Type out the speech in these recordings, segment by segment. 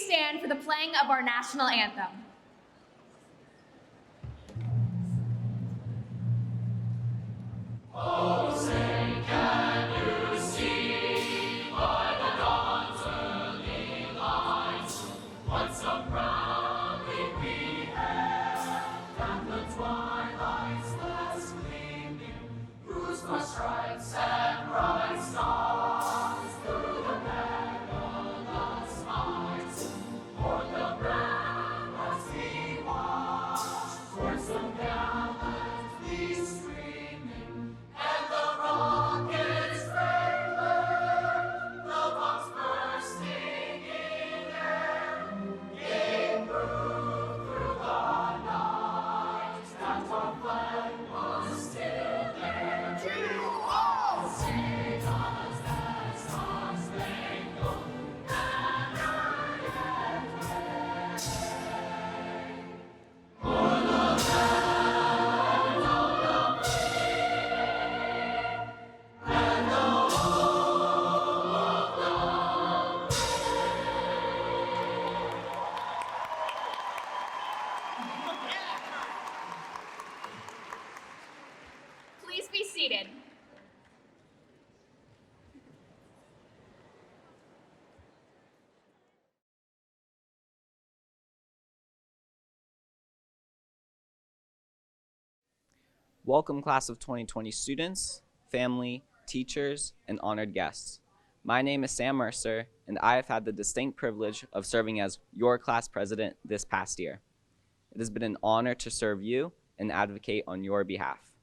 stand for the playing of our national anthem. Oh, say, can you see by the dawn's early light what so proudly we hailed at the twilight's last gleaming, whose broad stripes and bright stars through the perilous heights o'er the ramparts we watched, towards the gallantly streaming, and the rockets railing, the bombs bursting in air, gave proof through the night that our flag was still there. To all sing us that star-spangled banner yet wave. O'er the land of the free and the home of the Please be seated. Welcome, class of 2020 students, family, teachers, and honored guests. My name is Sam Mercer, and I have had the distinct privilege of serving as your class president this past year. It has been an honor to serve you and advocate on your behalf.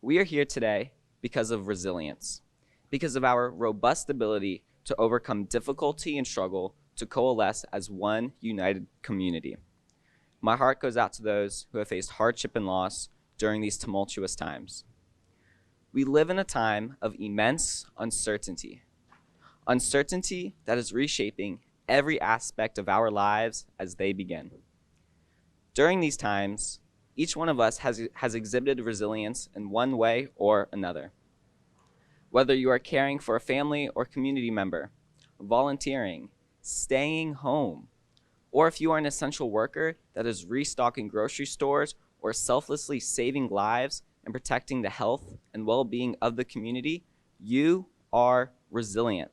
We are here today because of resilience, because of our robust ability to overcome difficulty and struggle to coalesce as one united community. My heart goes out to those who have faced hardship and loss during these tumultuous times. We live in a time of immense uncertainty that is reshaping every aspect of our lives as they begin. During these times, each one of us has exhibited resilience in one way or another. Whether you are caring for a family or community member, volunteering, staying home, or if you are an essential worker that is restocking grocery stores or selflessly saving lives and protecting the health and well-being of the community, you are resilient.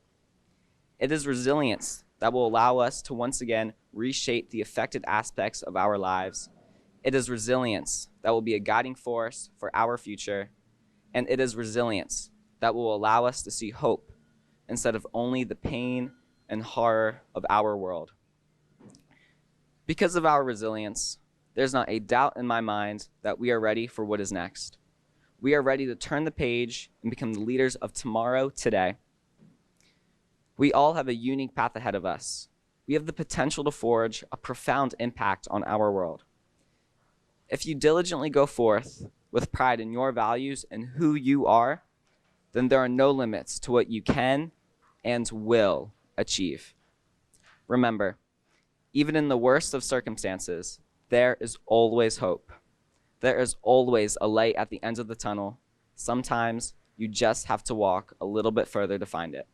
It is resilience that will allow us to once again reshape the affected aspects of our lives. It is resilience that will be a guiding force for our future. And it is resilience that will allow us to see hope instead of only the pain and horror of our world. Because of our resilience, there's not a doubt in my mind that we are ready for what is next. We are ready to turn the page and become the leaders of tomorrow today. We all have a unique path ahead of us. We have the potential to forge a profound impact on our world. If you diligently go forth with pride in your values and who you are, then there are no limits to what you can and will achieve. Remember, even in the worst of circumstances, there is always hope. There is always a light at the end of the tunnel. Sometimes you just have to walk a little bit further to find it.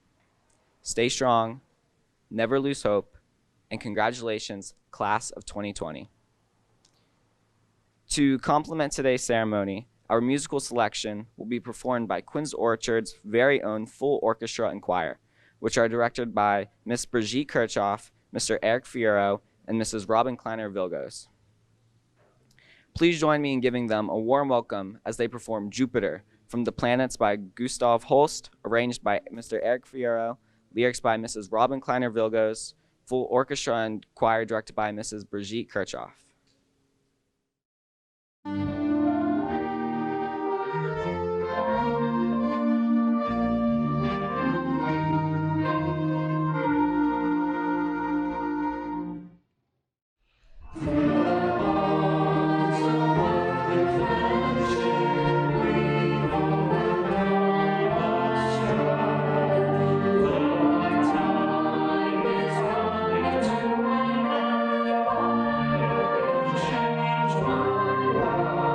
Stay strong, never lose hope, and congratulations, class of 2020. To complement today's ceremony, our musical selection will be performed by Quince Orchard's very own full orchestra and choir, which are directed by Miss Brigitte Kirchhoff, Mr. Eric Fierro, and Mrs. Robin Kleiner-Vilgos. Please join me in giving them a warm welcome as they perform Jupiter from the Planets by Gustav Holst, arranged by Mr. Eric Fierro, lyrics by Mrs. Robin Kleiner-Vilgos, full orchestra and choir directed by Mrs. Brigitte Kirchhoff. Change my life.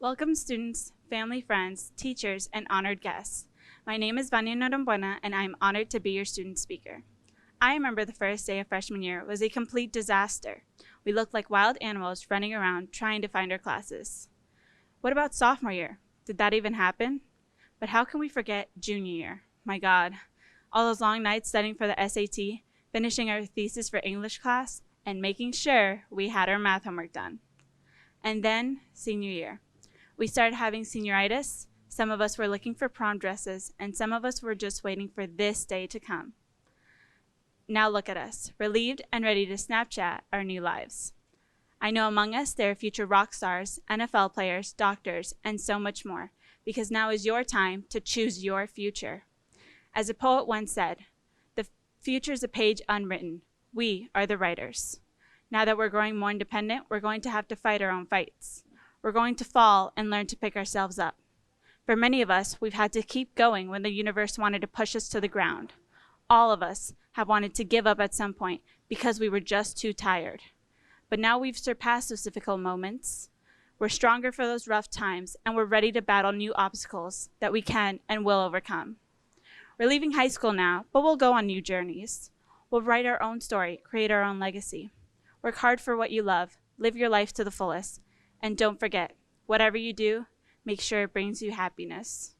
Welcome students, family, friends, teachers, and honored guests. My name is Vanya Norambuena, and I am honored to be your student speaker. I remember the first day of freshman year was a complete disaster. We looked like wild animals running around trying to find our classes. What about sophomore year? Did that even happen? But how can we forget junior year? My God, all those long nights studying for the SAT, finishing our thesis for English class, and making sure we had our math homework done. And then senior year. We started having senioritis. Some of us were looking for prom dresses, and some of us were just waiting for this day to come. Now look at us, relieved and ready to Snapchat our new lives. I know among us there are future rock stars, NFL players, doctors, and so much more, because now is your time to choose your future. As a poet once said, the future is a page unwritten. We are the writers. Now that we're growing more independent, we're going to have to fight our own fights. We're going to fall and learn to pick ourselves up. For many of us, we've had to keep going when the universe wanted to push us to the ground. All of us have wanted to give up at some point because we were just too tired. But now we've surpassed those difficult moments. We're stronger for those rough times, and we're ready to battle new obstacles that we can and will overcome. We're leaving high school now, but we'll go on new journeys. We'll write our own story, create our own legacy. Work hard for what you love, live your life to the fullest, and don't forget, whatever you do, make sure it brings you happiness.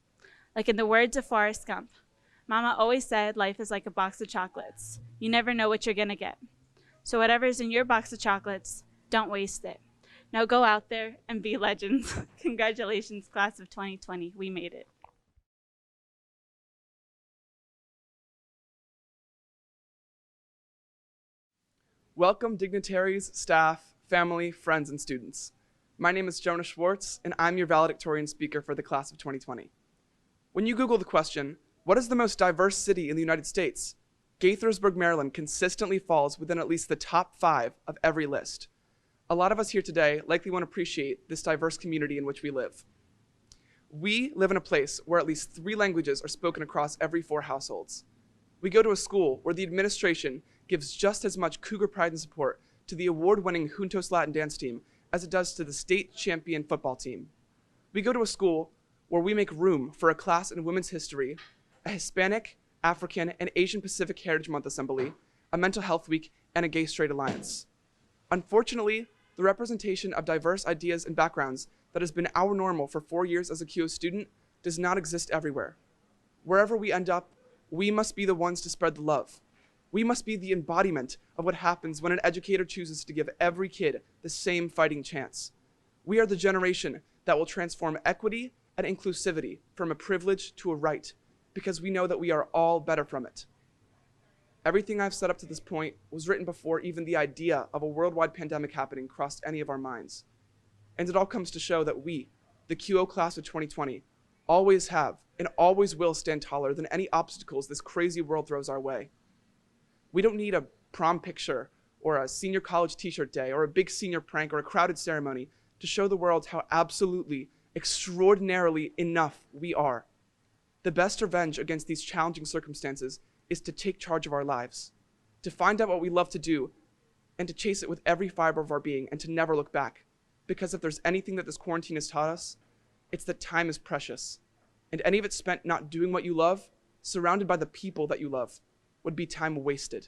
Like in the words of Forrest Gump, Mama always said life is like a box of chocolates. You never know what you're gonna get. So whatever's in your box of chocolates, don't waste it. Now go out there and be legends. Congratulations, class of 2020, we made it. Welcome dignitaries, staff, family, friends, and students. My name is Jonah Schwartz, and I'm your valedictorian speaker for the class of 2020. When you Google the question, what is the most diverse city in the United States? Gaithersburg, Maryland consistently falls within at least the top 5 of every list. A lot of us here today likely want to appreciate this diverse community in which we live. We live in a place where at least 3 languages are spoken across every 4 households. We go to a school where the administration gives just as much Cougar pride and support to the award-winning Juntos Latin dance team as it does to the state champion football team. We go to a school where we make room for a class in women's history, a Hispanic, African, and Asian Pacific Heritage Month assembly, a mental health week, and a gay-straight alliance. Unfortunately, the representation of diverse ideas and backgrounds that has been our normal for 4 years as a QO student does not exist everywhere. Wherever we end up, we must be the ones to spread the love. We must be the embodiment of what happens when an educator chooses to give every kid the same fighting chance. We are the generation that will transform equity and inclusivity from a privilege to a right, because we know that we are all better from it. Everything I've said up to this point was written before even the idea of a worldwide pandemic happening crossed any of our minds. And it all comes to show that we, the QO class of 2020, always have and always will stand taller than any obstacles this crazy world throws our way. We don't need a prom picture or a senior college t-shirt day or a big senior prank or a crowded ceremony to show the world how absolutely, extraordinarily enough we are. The best revenge against these challenging circumstances is to take charge of our lives, to find out what we love to do, and to chase it with every fiber of our being and to never look back. Because if there's anything that this quarantine has taught us, it's that time is precious. And any of it spent not doing what you love, surrounded by the people that you love, would be time wasted.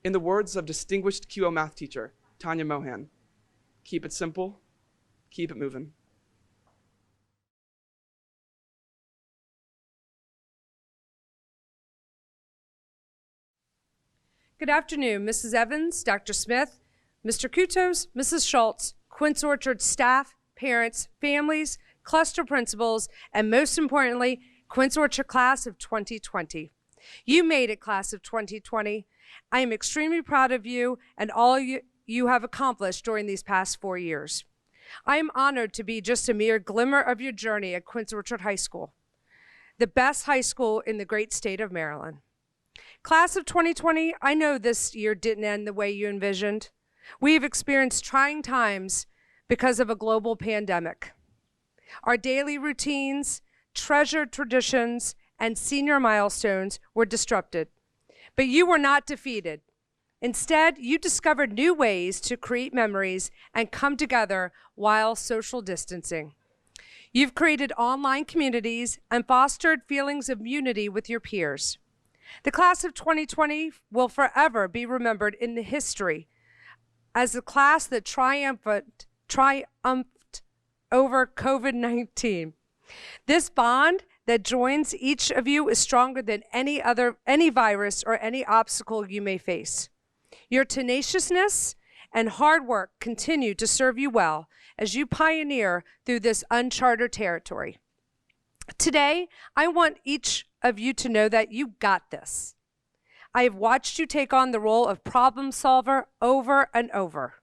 In the words of distinguished QO math teacher, Tanya Mohan, keep it simple, keep it moving. Good afternoon, Mrs. Evans, Dr. Smith, Mr. Kutos, Mrs. Schultz, Quince Orchard staff, parents, families, cluster principals, and most importantly, Quince Orchard class of 2020. You made it, class of 2020. I am extremely proud of you and all you have accomplished during these past 4 years. I am honored to be just a mere glimmer of your journey at Quince Orchard High School, the best high school in the great state of Maryland. Class of 2020, I know this year didn't end the way you envisioned. We have experienced trying times because of a global pandemic. Our daily routines, treasured traditions, and senior milestones were disrupted. But you were not defeated. Instead, you discovered new ways to create memories and come together while social distancing. You've created online communities and fostered feelings of unity with your peers. The class of 2020 will forever be remembered in the history as the class that triumphed over COVID-19. This bond that joins each of you is stronger than any virus or any obstacle you may face. Your tenaciousness and hard work continue to serve you well as you pioneer through this uncharted territory. Today, I want each of you to know that you got this. I have watched you take on the role of problem solver over and over.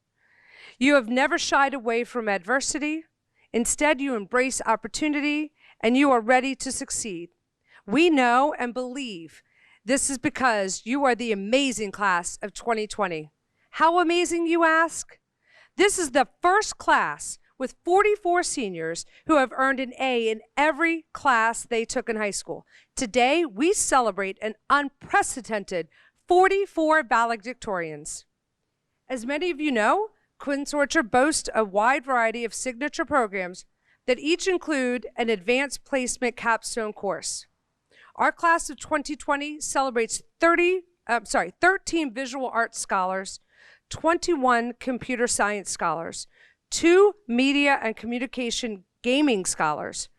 You have never shied away from adversity. Instead, you embrace opportunity and you are ready to succeed. We know and believe this is because you are the amazing class of 2020. How amazing, you ask? This is the first class with 44 seniors who have earned an A in every class they took in high school. Today, we celebrate an unprecedented 44 valedictorians. As many of you know, Quince Orchard boasts a wide variety of signature programs that each include an advanced placement capstone course. Our class of 2020 celebrates 13 visual arts scholars, 21 computer science scholars, 2 media and communication gaming scholars,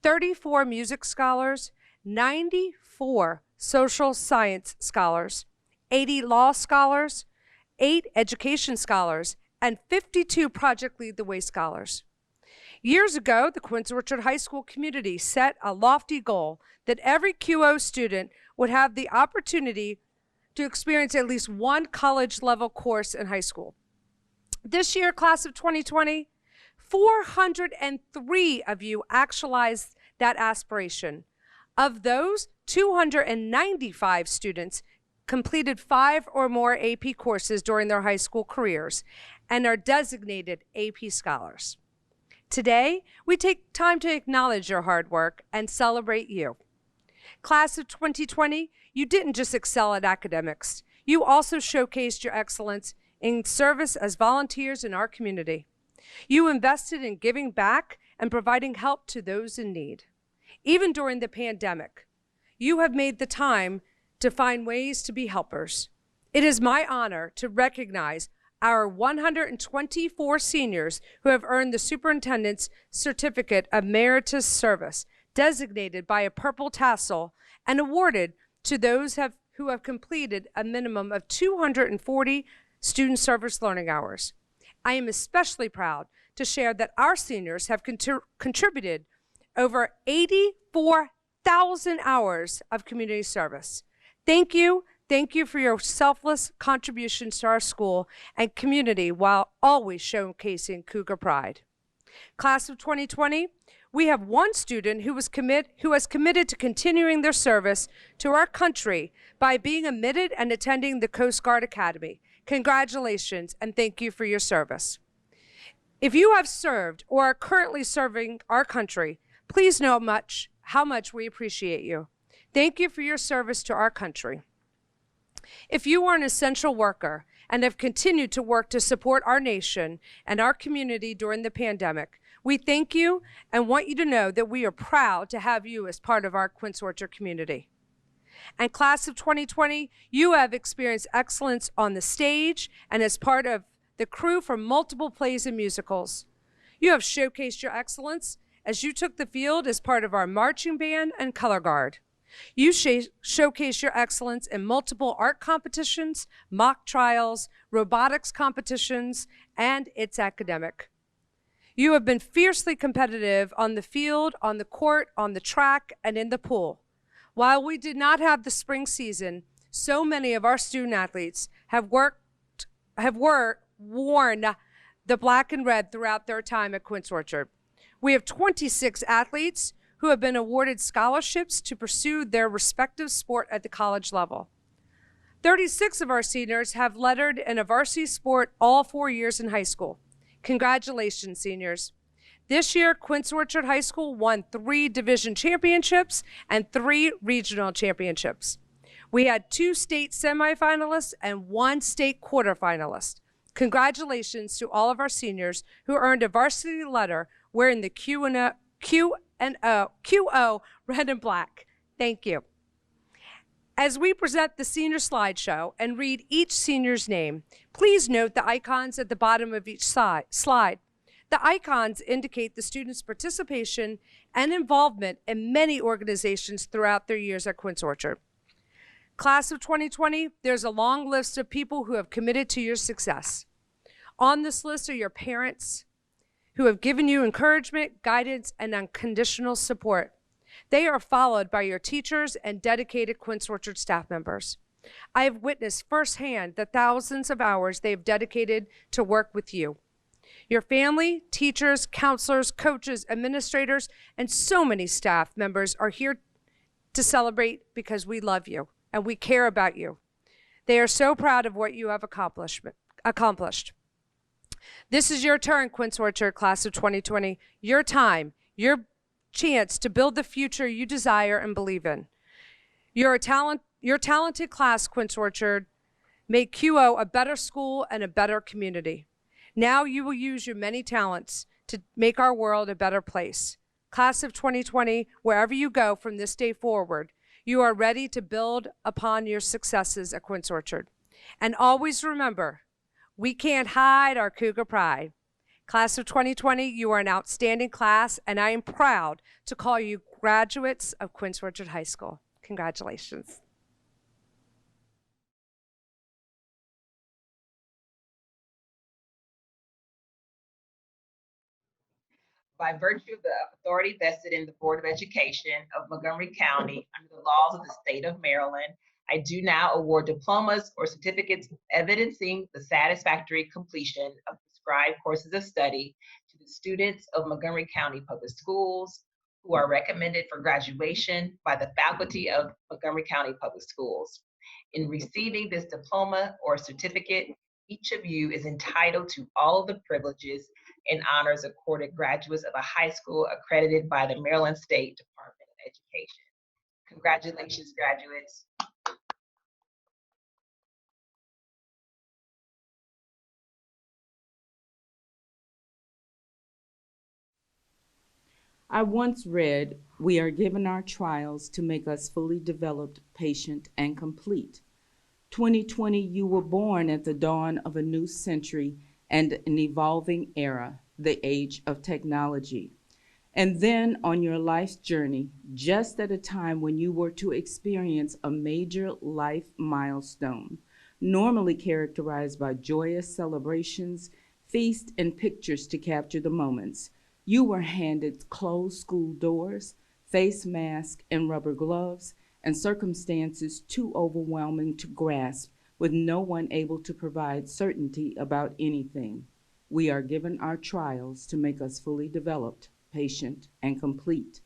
34 music scholars, 94 social science scholars, 80 law scholars, 8 education scholars, and 52 Project Lead the Way scholars. Years ago, the Quince Orchard High School community set a lofty goal that every QO student would have the opportunity to experience at least one college-level course in high school. This year, class of 2020, 403 of you actualized that aspiration. Of those, 295 students completed 5 or more AP courses during their high school careers and are designated AP scholars. Today, we take time to acknowledge your hard work and celebrate you. Class of 2020, you didn't just excel at academics. You also showcased your excellence in service as volunteers in our community. You invested in giving back and providing help to those in need. Even during the pandemic, you have made the time to find ways to be helpers. It is my honor to recognize our 124 seniors who have earned the Superintendent's Certificate of Meritorious Service, designated by a purple tassel and awarded to those who have completed a minimum of 240 student service learning hours. I am especially proud to share that our seniors have contributed over 84,000 hours of community service. Thank you. Thank you for your selfless contributions to our school and community while always showcasing Cougar pride. Class of 2020, we have one student who has committed to continuing their service to our country by being admitted and attending the Coast Guard Academy. Congratulations and thank you for your service. If you have served or are currently serving our country, please know how much we appreciate you. Thank you for your service to our country. If you are an essential worker and have continued to work to support our nation and our community during the pandemic, we thank you and want you to know that we are proud to have you as part of our Quince Orchard community. And class of 2020, you have experienced excellence on the stage and as part of the crew for multiple plays and musicals. You have showcased your excellence as you took the field as part of our marching band and color guard. You showcase your excellence in multiple art competitions, mock trials, robotics competitions, and it's academic. You have been fiercely competitive on the field, on the court, on the track, and in the pool. While we did not have the spring season, so many of our student athletes have worn the black and red throughout their time at Quince Orchard. We have 26 athletes who have been awarded scholarships to pursue their respective sport at the college level. 36 of our seniors have lettered in a varsity sport all 4 years in high school. Congratulations, seniors. This year, Quince Orchard High School won 3 division championships and 3 regional championships. We had 2 state semifinalists and 1 state quarterfinalist. Congratulations to all of our seniors who earned a varsity letter wearing the QO red and black. Thank you. As we present the senior slideshow and read each senior's name, please note the icons at the bottom of each slide. The icons indicate the student's participation and involvement in many organizations throughout their years at Quince Orchard. Class of 2020, there's a long list of people who have committed to your success. On this list are your parents who have given you encouragement, guidance, and unconditional support. They are followed by your teachers and dedicated Quince Orchard staff members. I have witnessed firsthand the thousands of hours they have dedicated to work with you. Your family, teachers, counselors, coaches, administrators, and so many staff members are here to celebrate because we love you and we care about you. They are so proud of what you have accomplished. This is your turn, Quince Orchard Class of 2020. Your time, your chance to build the future you desire and believe in. Your talented class, Quince Orchard, made QO a better school and a better community. Now you will use your many talents to make our world a better place. Class of 2020, wherever you go from this day forward, you are ready to build upon your successes at Quince Orchard. And always remember, we can't hide our Cougar pride. Class of 2020, you are an outstanding class, and I am proud to call you graduates of Quince Orchard High School. Congratulations. By virtue of the authority vested in the Board of Education of Montgomery County under the laws of the state of Maryland, I do now award diplomas or certificates evidencing the satisfactory completion of prescribed courses of study to the students of Montgomery County Public Schools who are recommended for graduation by the faculty of Montgomery County Public Schools. In receiving this diploma or certificate, each of you is entitled to all of the privileges and honors accorded graduates of a high school accredited by the Maryland State Department of Education. Congratulations, graduates. I once read, "We are given our trials to make us fully developed, patient, and complete." 2020, you were born at the dawn of a new century and an evolving era, the age of technology. And then on your life's journey, just at a time when you were to experience a major life milestone, normally characterized by joyous celebrations, feasts, and pictures to capture the moments, you were handed closed school doors, face masks, and rubber gloves, and circumstances too overwhelming to grasp, with no one able to provide certainty about anything. We are given our trials to make us fully developed, patient, and complete.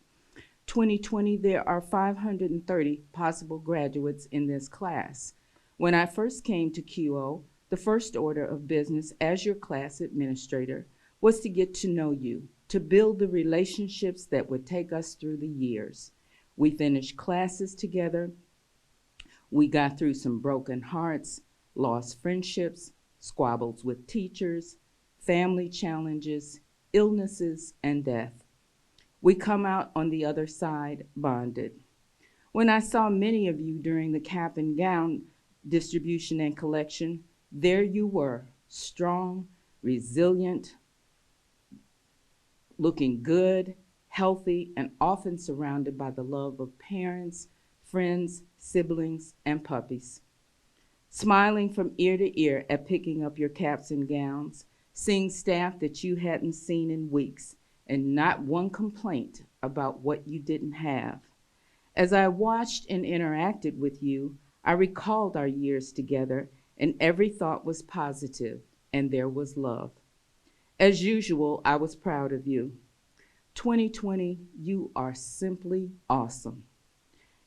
2020, there are 530 possible graduates in this class. When I first came to QO, the first order of business as your class administrator was to get to know you, to build the relationships that would take us through the years. We finished classes together. We got through some broken hearts, lost friendships, squabbles with teachers, family challenges, illnesses, and death. We come out on the other side bonded. When I saw many of you during the cap and gown distribution and collection, there you were, strong, resilient, looking good, healthy, and often surrounded by the love of parents, friends, siblings, and puppies. Smiling from ear to ear at picking up your caps and gowns, seeing staff that you hadn't seen in weeks, and not one complaint about what you didn't have. As I watched and interacted with you, I recalled our years together, and every thought was positive, and there was love. As usual, I was proud of you. 2020, you are simply awesome.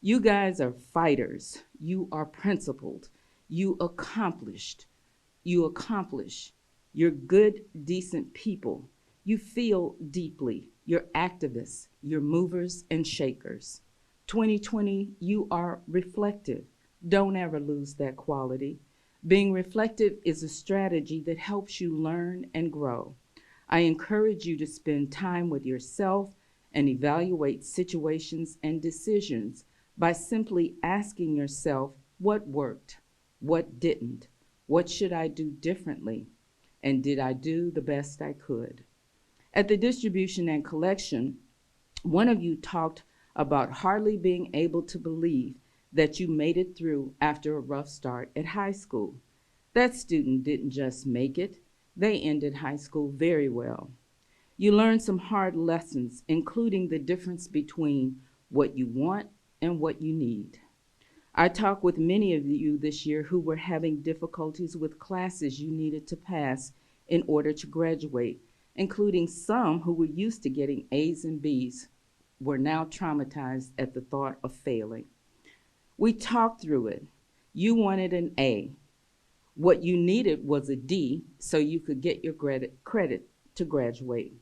You guys are fighters. You are principled. You accomplish. You're good, decent people. You feel deeply. You're activists. You're movers and shakers. 2020, you are reflective. Don't ever lose that quality. Being reflective is a strategy that helps you learn and grow. I encourage you to spend time with yourself and evaluate situations and decisions by simply asking yourself what worked, what didn't, what should I do differently, and did I do the best I could? At the distribution and collection, one of you talked about hardly being able to believe that you made it through after a rough start at high school. That student didn't just make it, they ended high school very well. You learned some hard lessons, including the difference between what you want and what you need. I talked with many of you this year who were having difficulties with classes you needed to pass in order to graduate, including some who were used to getting A's and B's, were now traumatized at the thought of failing. We talked through it. You wanted an A. What you needed was a D so you could get your credit to graduate.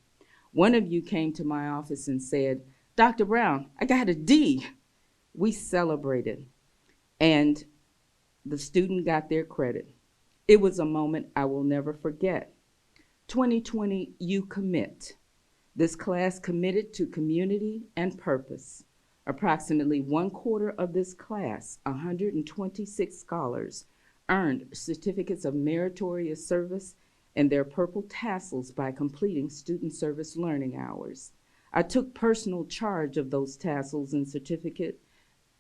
One of you came to my office and said, "Dr. Brown, I got a D." We celebrated, and the student got their credit. It was a moment I will never forget. 2020, you commit. This class committed to community and purpose. Approximately 1/4 of this class, 126 scholars, earned certificates of meritorious service and their purple tassels by completing student service learning hours. I took personal charge of those tassels and certificate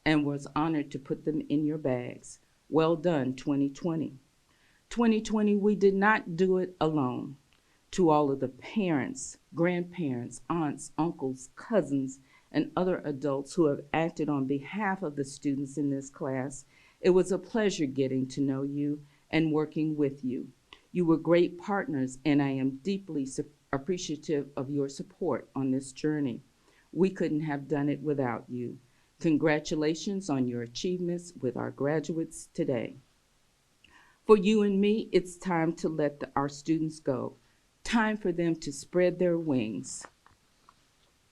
and was honored to put them in your bags. Well done, 2020. 2020, we did not do it alone. To all of the parents, grandparents, aunts, uncles, cousins, and other adults who have acted on behalf of the students in this class, it was a pleasure getting to know you and working with you. You were great partners, and I am deeply appreciative of your support on this journey. We couldn't have done it without you. Congratulations on your achievements with our graduates today. For you and me, it's time to let our students go. Time for them to spread their wings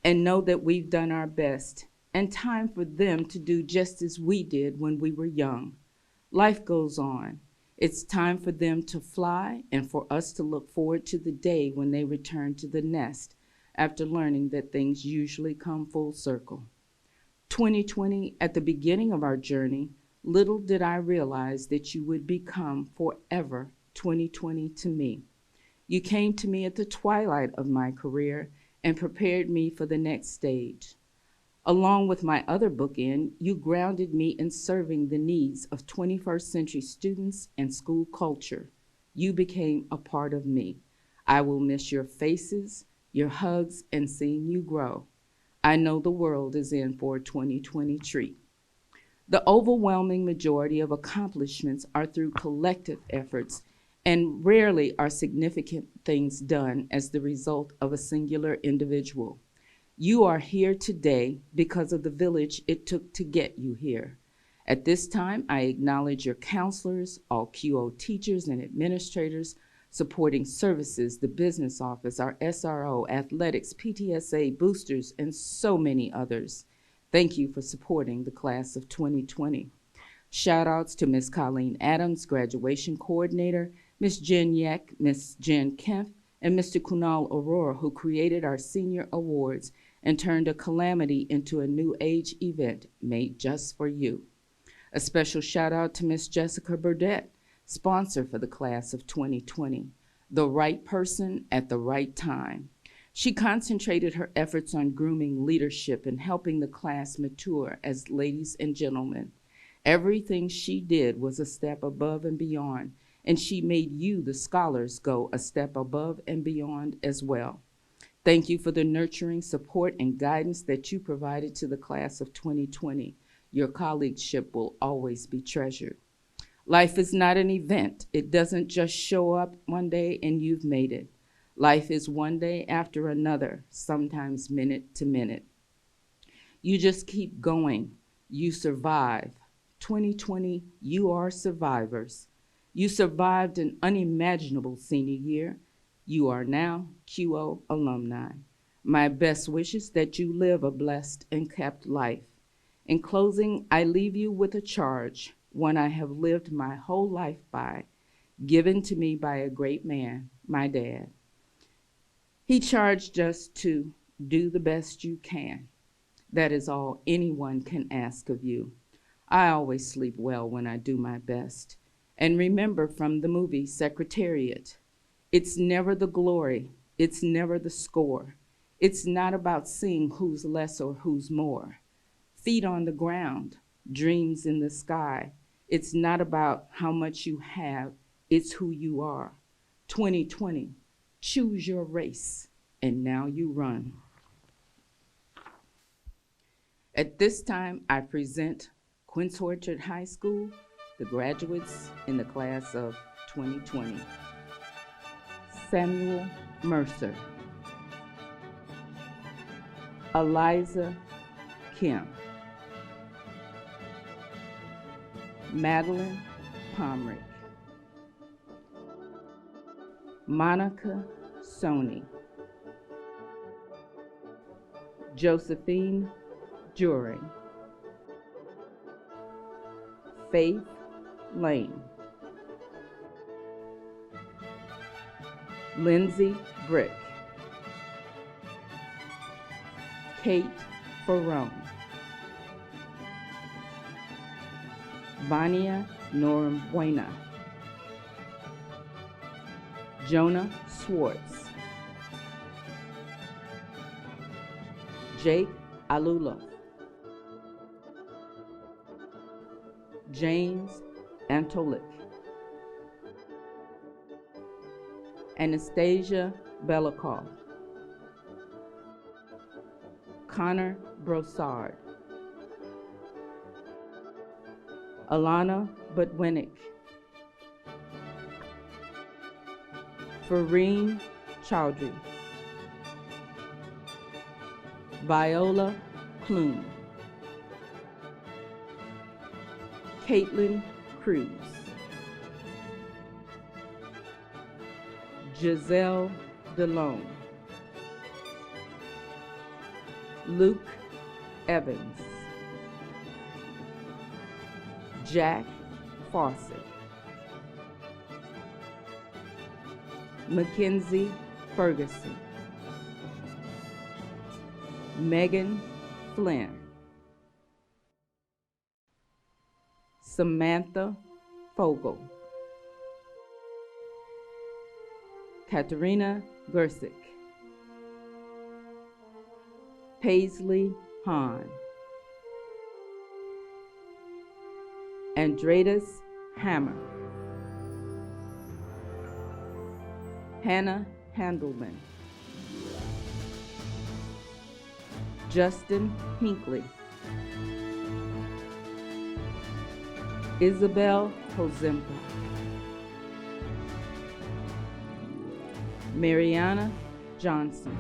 and know that we've done our best, and time for them to do just as we did when we were young. Life goes on. It's time for them to fly and for us to look forward to the day when they return to the nest after learning that things usually come full circle. 2020, at the beginning of our journey, little did I realize that you would become forever 2020 to me. You came to me at the twilight of my career and prepared me for the next stage. Along with my other bookend, you grounded me in serving the needs of 21st century students and school culture. You became a part of me. I will miss your faces, your hugs, and seeing you grow. I know the world is in for a 2020 treat. The overwhelming majority of accomplishments are through collective efforts, and rarely are significant things done as the result of a singular individual. You are here today because of the village it took to get you here. At this time, I acknowledge your counselors, all QO teachers and administrators, supporting services, the business office, our SRO, athletics, PTSA, boosters, and so many others. Thank you for supporting the class of 2020. Shout outs to Ms. Colleen Adams, graduation coordinator, Ms. Jen Yeck, Ms. Jen Kemp, and Mr. Kunal Aurora, who created our senior awards and turned a calamity into a new age event made just for you. A special shout out to Ms. Jessica Burdett, sponsor for the class of 2020, the right person at the right time. She concentrated her efforts on grooming leadership and helping the class mature as ladies and gentlemen. Everything she did was a step above and beyond, and she made you, the scholars, go a step above and beyond as well. Thank you for the nurturing support and guidance that you provided to the class of 2020. Your colleagueship will always be treasured. Life is not an event. It doesn't just show up one day and you've made it. Life is one day after another, sometimes minute to minute. You just keep going. You survive. 2020, you are survivors. You survived an unimaginable senior year. You are now QO alumni. My best wishes that you live a blessed and kept life. In closing, I leave you with a charge, one I have lived my whole life by, given to me by a great man, my dad. He charged us to Do the best you can. That is all anyone can ask of you. I always sleep well when I do my best. And remember from the movie Secretariat, it's never the glory, it's never the score. It's not about seeing who's less or who's more. Feet on the ground, dreams in the sky. It's not about how much you have, it's who you are. 2020, choose your race, and now you run. At this time, I present Quince Orchard High School, the graduates in the class of 2020. Samuel Mercer, Eliza Kim, Madeline Pomrick, Monica Soni, Josephine Juring, Faith Lane, Lindsay Brick, Kate Ferrone, Vania Norambuena, Jonah Swartz, Jake Alula, James Antolik, Anastasia Belikov, Connor Brossard, Alana Budwinick, Fareen Chowdhury, Viola Klum, Caitlin Cruz, Giselle DeLone, Luke Evans, Jack Fawcett, Mackenzie Ferguson, Megan Flynn, Samantha Fogel, Katerina Gersick, Paisley Hahn, Andreas Hammer, Hannah Handelman, Justin Hinckley, Isabel Hozempa, Mariana Johnson,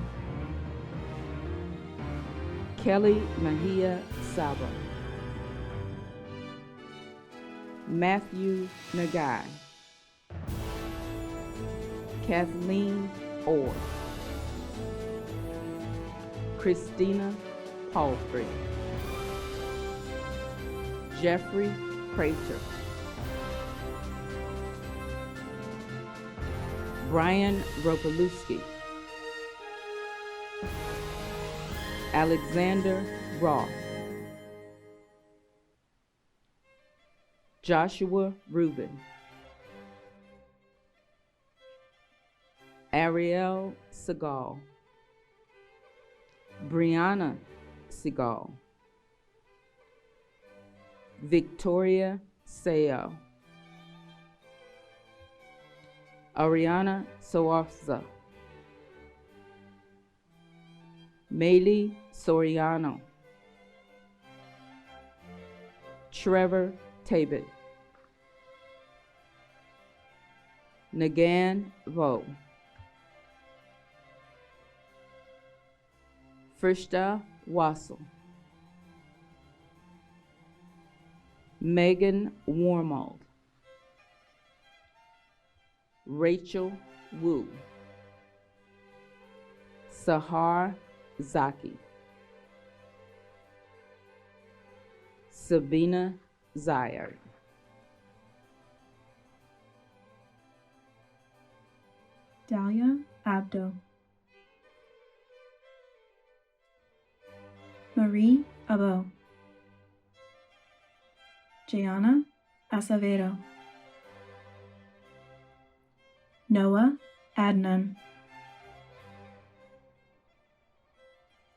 Kelly Mahia Saba, Matthew Nagai, Kathleen Orr, Christina Palfrey, Jeffrey Prater, Brian Ropalewski, Alexander Roth, Joshua Rubin, Ariel Segal, Brianna Segal, Victoria Seo, Ariana Soarza, Maylee Soriano, Trevor Tabit, Nagan Vo, Frishta Wassel, Megan Warmold, Rachel Wu, Sahar Zaki, Sabina Zayard, Dahlia Abdo, Marie Abo, Jayana Acevedo, Noah Adnan,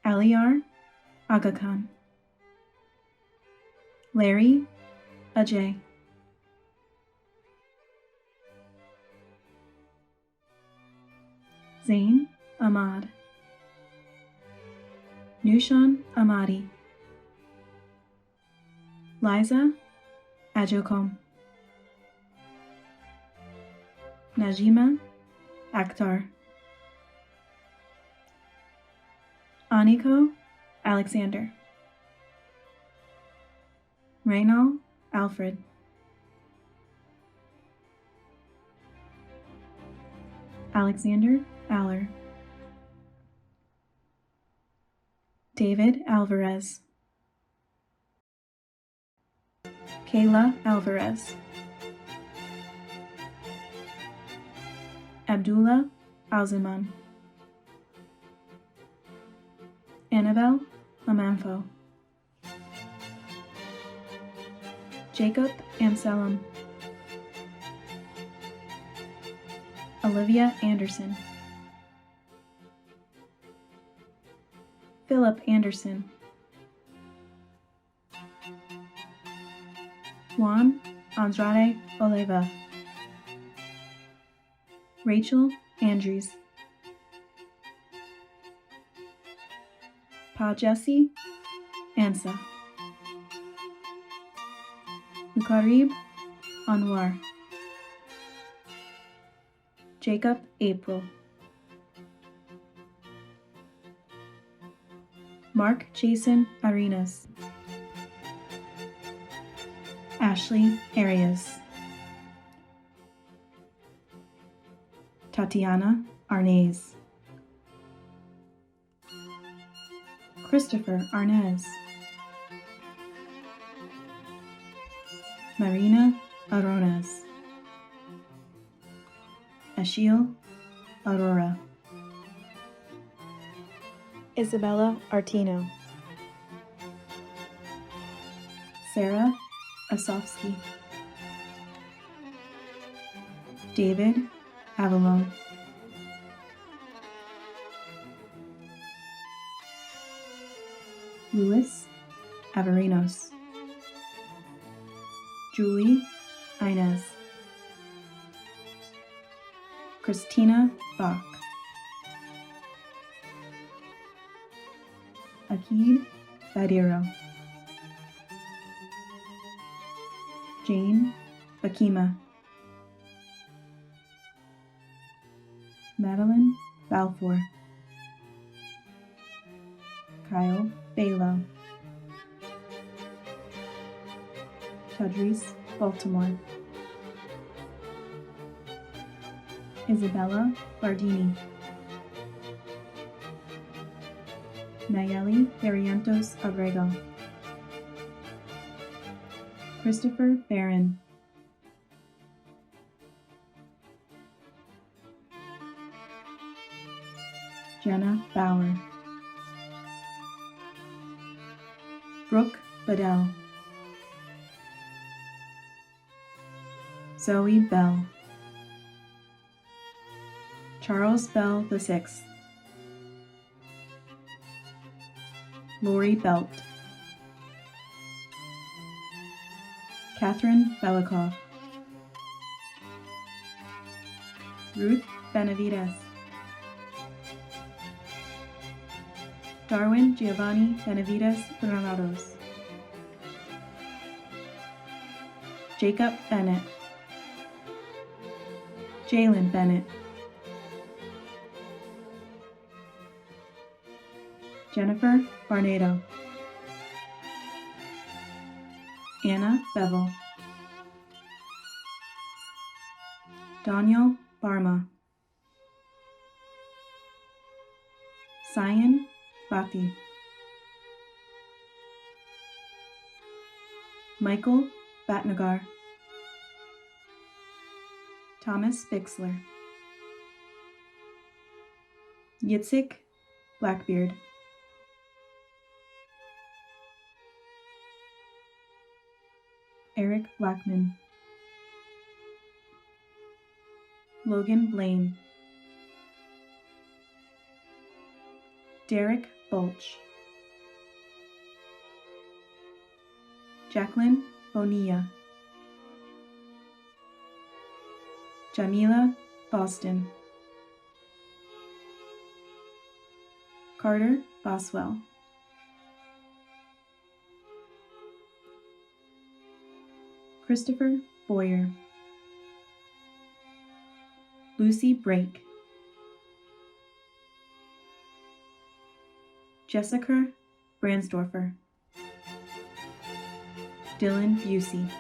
Aliar Aga-Khan, Larry Ajay, Zain Ahmad, Nushan Ahmadi, Liza Ajokom, Najima Akhtar, Aniko Alexander, Reynal Alfred, Alexander Aller, David Alvarez, Kayla Alvarez, Abdullah Alziman, Annabelle Amanfo, Jacob Amsalam, Olivia Anderson, Philip Anderson, Juan Andrade Oliva, Rachel Andrews, Pa Jesse Ansa, Mukarib Anwar, Jacob April, Mark Jason Arenas, Ashley Arias, Tatiana Arnaiz, Christopher Arnaz, Marina Aronas, Ashiel Aurora, Isabella Artino, Sarah Asofsky, David Avalon, Luis Averinos, Julie Inez, Christina Bach, Akid Badiro, Jane Bakima, Madeline Balfour, Kyle Balo, Tadris Baltimore, Isabella Bardini, Nayeli Barrientos Abrego, Christopher Barron, Jenna Bauer, Brooke Bedell, Zoe Bell, Charles Bell VI, Lori Belt, Catherine Belikoff, Ruth Benavides, Darwin Giovanni Benavides Granados, Jacob Bennett, Jalen Bennett, Jennifer Barnado, Anna Bevel, Daniel Barma, Sayan Bati, Michael Batnagar, Thomas Bixler, Yitzhak Blackbeard, Eric Blackman, Logan Blaine, Derek Bulch, Jacqueline Bonilla, Jamila Boston, Carter Boswell, Christopher Boyer, Lucy Brake, Jessica Bransdorfer, Dylan Busey,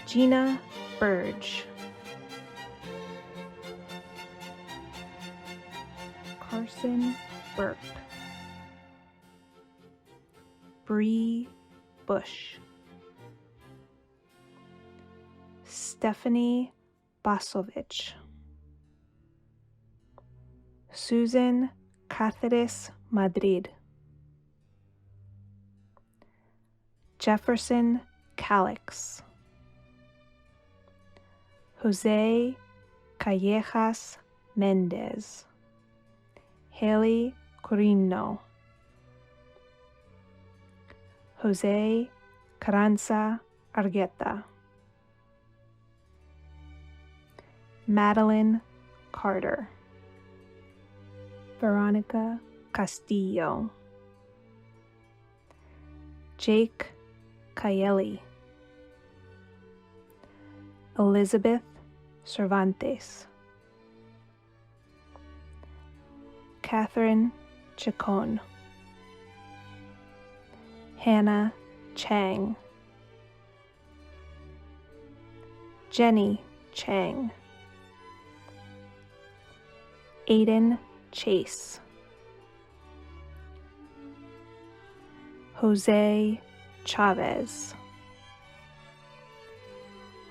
Gina Burge, Carson Burke, Bree Bush, Stephanie Basovich, Susan Cáceres Madrid, Jefferson Calix, Jose Callejas Mendez, Haley Corino, Jose Carranza Argueta, Madeline Carter, Veronica Castillo, Jake Cayeli, Elizabeth Cervantes, Catherine Chacon, Hannah Chang, Jenny Chang, Aiden Chase, Jose Chavez,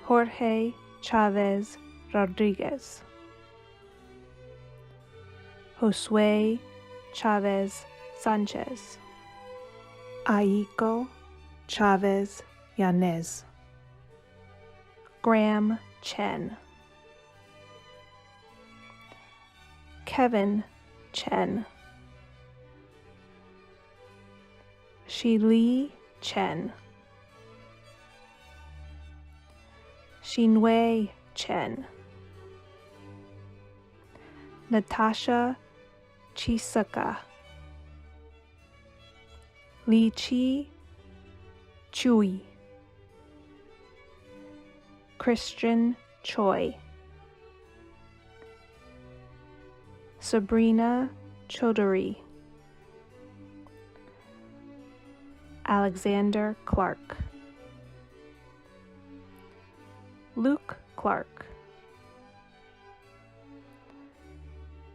Jorge Chavez Rodriguez, Josue Chavez Sanchez, Aiko Chavez Yanez, Graham Chen, Kevin Chen, Shili Chen, Xinwei Chen, Natasha Chisaka, Li Chi Chui, Christian Choi, Sabrina Chaudhary, Alexander Clark, Luke Clark,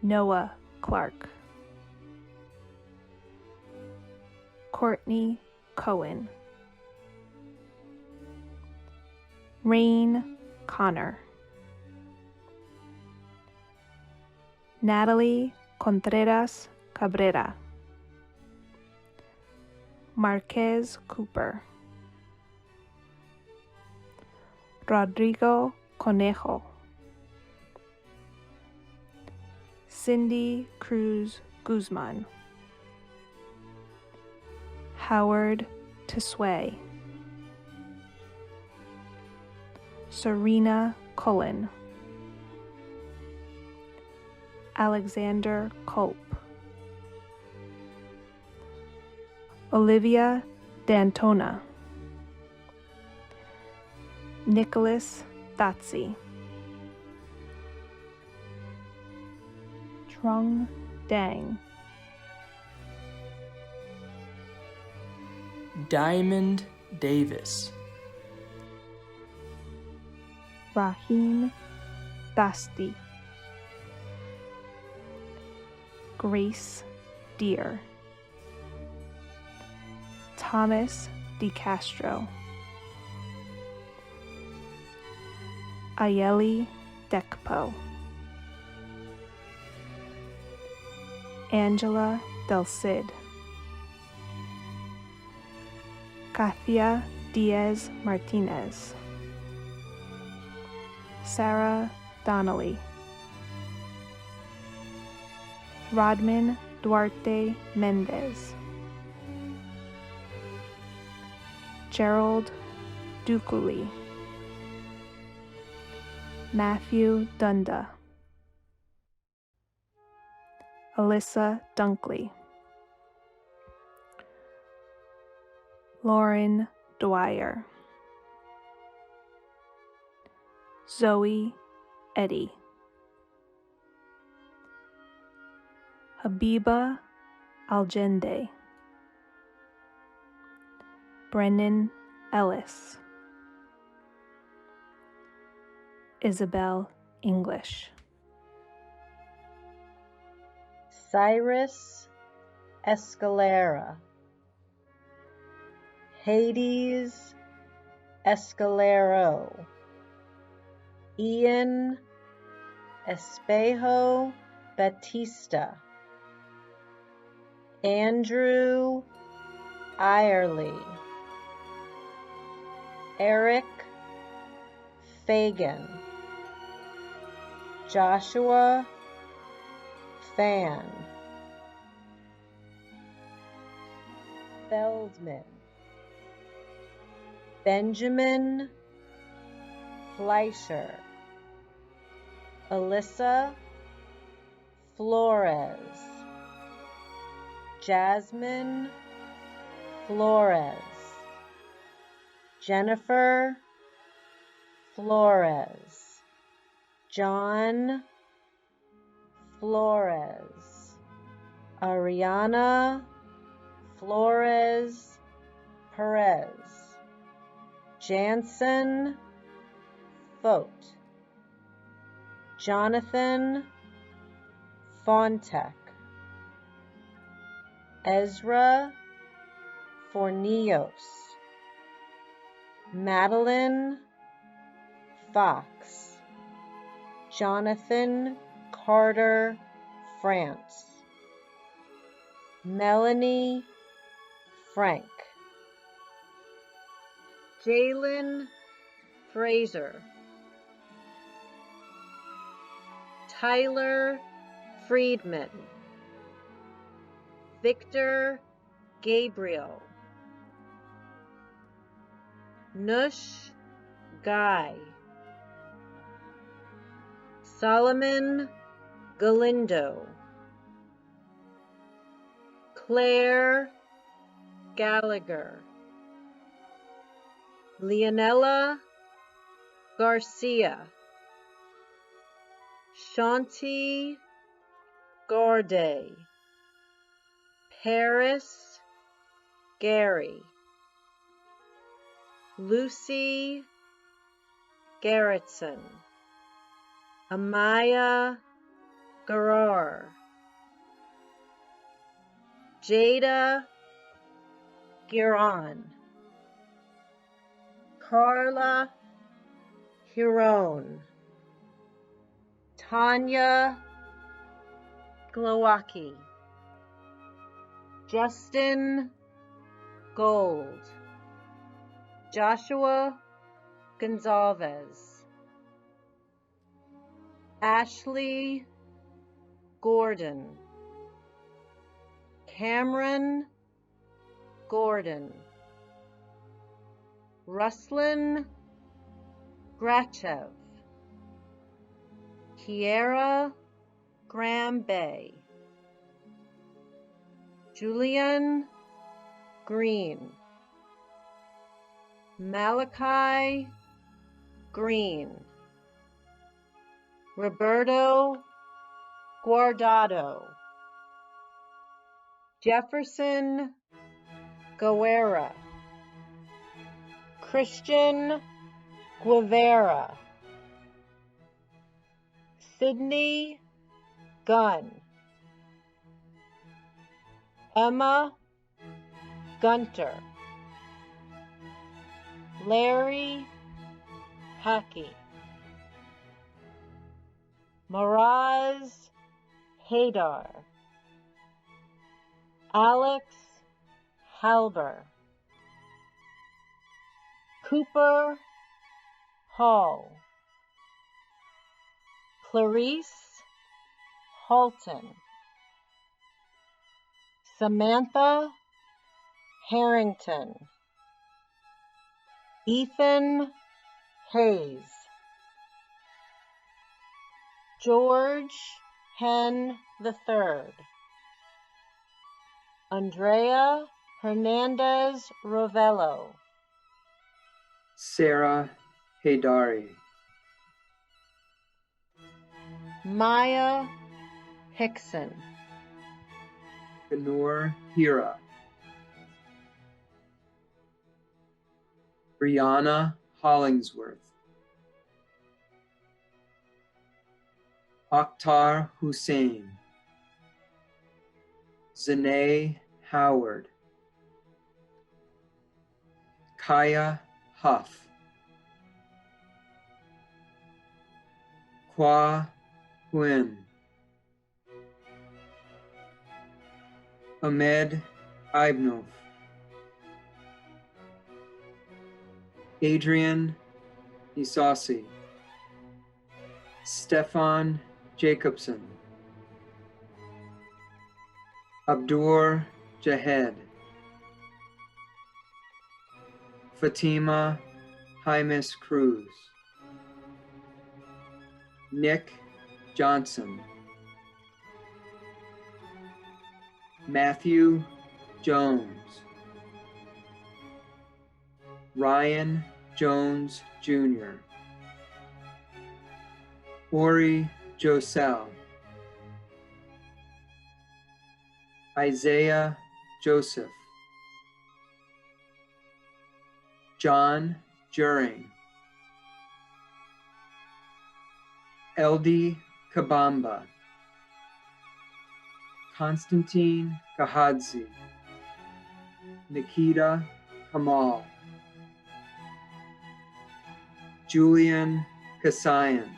Noah Clark, Courtney Cohen, Rain Connor, Natalie Contreras Cabrera, Marquez Cooper, Rodrigo Conejo, Cindy Cruz Guzman, Howard Tesway, Serena Cullen, Alexander Culp, Olivia Dantona, Nicholas Datsi, Trung Dang, Diamond Davis, Raheem Dasti, Grace Deer, Thomas DeCastro, Ayeli Dekpo, Angela Del Cid, Kathia Diaz Martinez, Sarah Donnelly, Rodman Duarte Mendez, Gerald Dukuli, Matthew Dunda, Alyssa Dunkley, Lauren Dwyer, Zoe Eddy, Habiba Algende, Brennan Ellis, Isabel English, Cyrus Escalera, Hades Escalero, Ian Espejo Batista, Andrew Irely, Eric Fagan, Joshua Fan, Feldman, Benjamin Fleischer, Alyssa Flores, Jasmine Flores, Jennifer Flores, John Flores, Ariana Flores Perez, Jansen Fote, Jonathan Fontek, Ezra Fornios, Madeline Fox, Jonathan Carter France, Melanie Frank, Jalen Fraser, Tyler Friedman, Victor Gabriel, Nush Guy, Solomon Galindo, Claire Gallagher, Leonella Garcia, Shanti Garday, Paris Gary, Lucy Garrettson, Amaya Garar, Jada Giron, Carla Huron, Tanya Glowacki, Justin Gold, Joshua Gonzalez, Ashley Gordon, Cameron Gordon, Ruslin Grachev, Kiera Graham Bay, Julian Green, Malachi Green, Roberto Guardado, Jefferson Guerra, Christian Guevara, Sydney Gunn, Emma Gunter, Larry Hackey, Miraz Haydar, Alex Halber, Cooper Hall, Clarice Halton, Samantha Harrington, Ethan Hayes, George Henn III, Andrea Hernandez Rovello, Sarah Haydari, Maya Hickson, Ganur Hira, Brianna Hollingsworth, Akhtar Hussain, Zanae Howard, Kaya Huff, Kwa Huynh, Ahmed Ibnov, Adrian Isasi, Stefan Jacobson, Abdur Jahed, Fatima Jaimes Cruz, Nick Johnson, Matthew Jones, Ryan Jones Jr., Ori Josell, Isaiah Joseph, John Juring, Eldie Kabamba, Konstantin Kahadzi, Nikita Kamal, Julian Kasayan,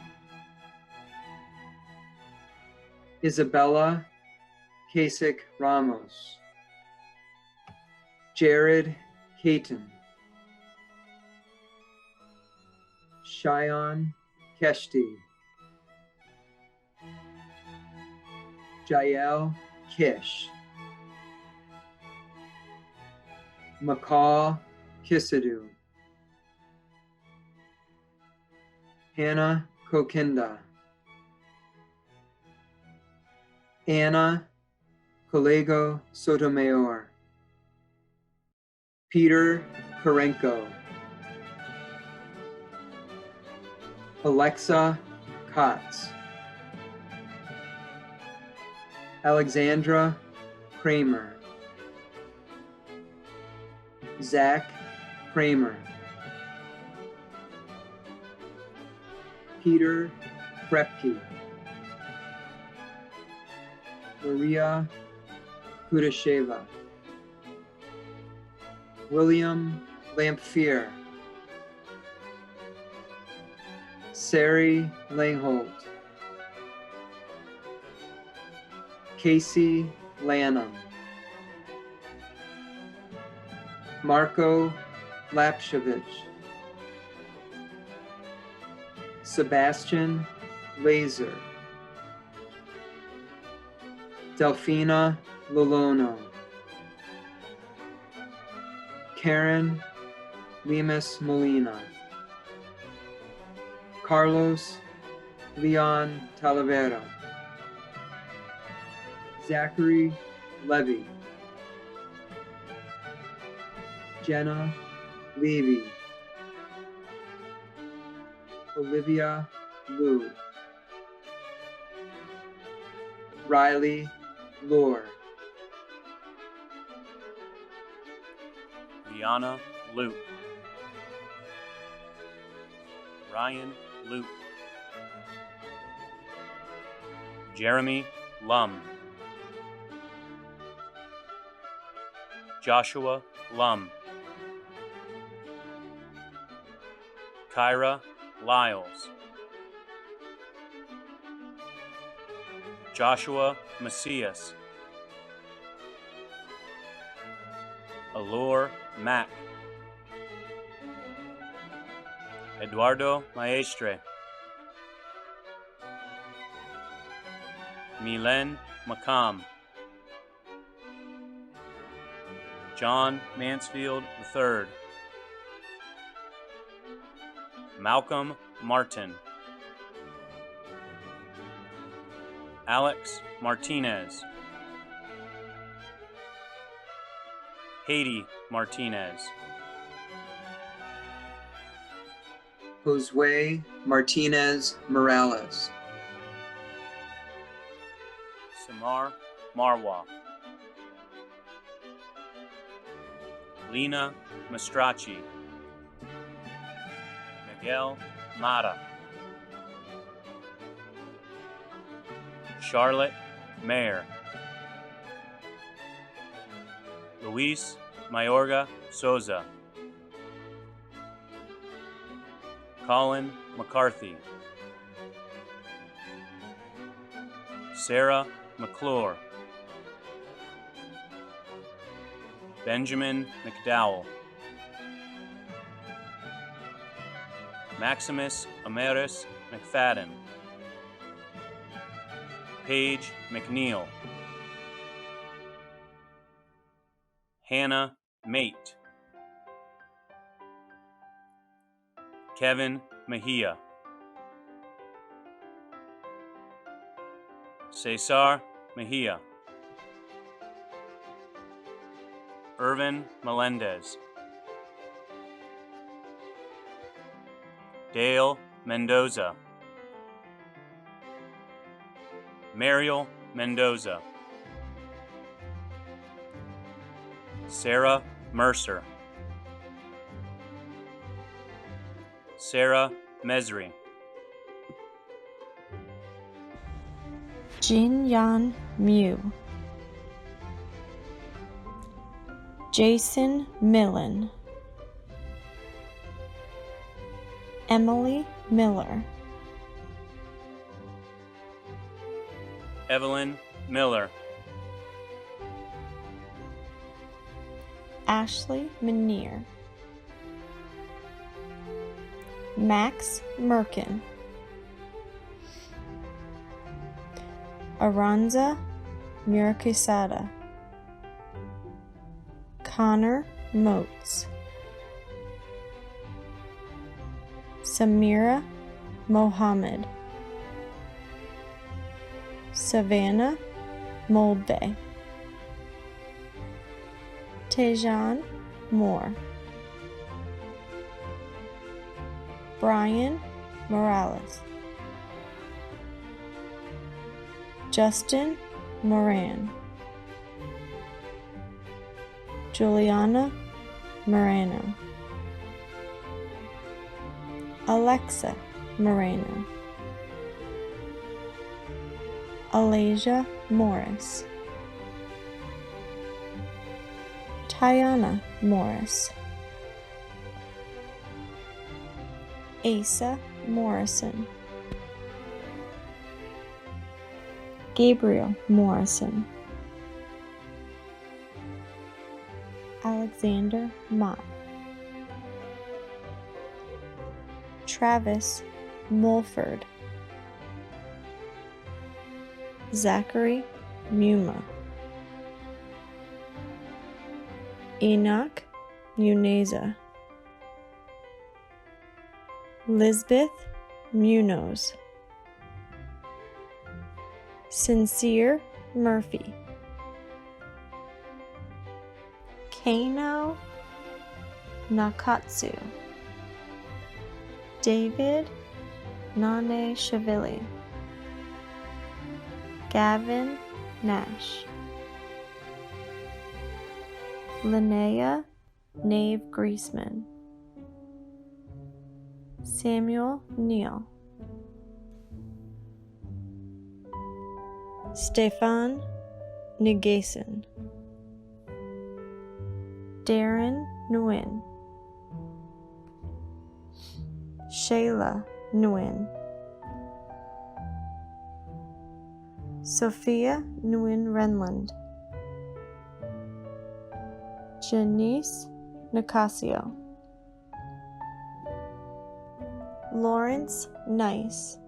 Isabella Kasich Ramos, Jared Caton, Cheyenne Keshti, Jael Kish, McCall Kisadu, Hannah Kokinda, Anna Colego Sotomayor, Peter Karenko, Alexa Kotz, Alexandra Kramer, Zach Kramer, Peter Krepke, Maria Kudasheva, William Lamphere, Sari Langholt, Casey Lanham, Marco Lapshevich, Sebastian Laser, Delphina Lolono, Karen Lemus Molina, Carlos Leon Talavera, Zachary Levy, Jenna Levy, Olivia Liu, Riley Lore, Rihanna Luke, Ryan Luke, Jeremy Lum, Joshua Lum, Kyra Lyles, Joshua Macias, Allure Mack, Eduardo Maestre, Milen Makam, John Mansfield III, Malcolm Martin, Alex Martinez, Haiti Martinez, Josue Martinez Morales, Samar Marwa, Lena Mastracci, Miguel Mata, Charlotte Mayer, Luis Mayorga Souza, Colin McCarthy, Sarah McClure, Benjamin McDowell, Maximus Ameris McFadden, Paige McNeil, Hannah Mate, Kevin Mejia, Cesar Mejia, Irvin Melendez, Dale Mendoza, Mariel Mendoza, Sarah Mercer, Sarah Mesri, Jin Yan Mew, Jason Millen, Emily Miller, Evelyn Miller, Ashley Manier, Max Merkin, Aranza Murakusada, Connor Moats, Samira Mohammed, Savannah Moldbay, Tejan Moore, Brian Morales, Justin Moran, Juliana Morano, Alexa Moreno, Alasia Morris, Tiana Morris, Asa Morrison, Gabriel Morrison, Alexander Mott, Travis Mulford, Zachary Muma, Enoch Muneza, Lisbeth Munoz, Sincere Murphy, Kano Nakatsu, David Nane Shavili, Gavin Nash, Linnea Nave Griesman, Samuel Neal, Stefan Negason, Darren Nguyen, Shayla Nguyen, Sophia Nguyen Renland, Janice Nicasio, Lawrence Nice,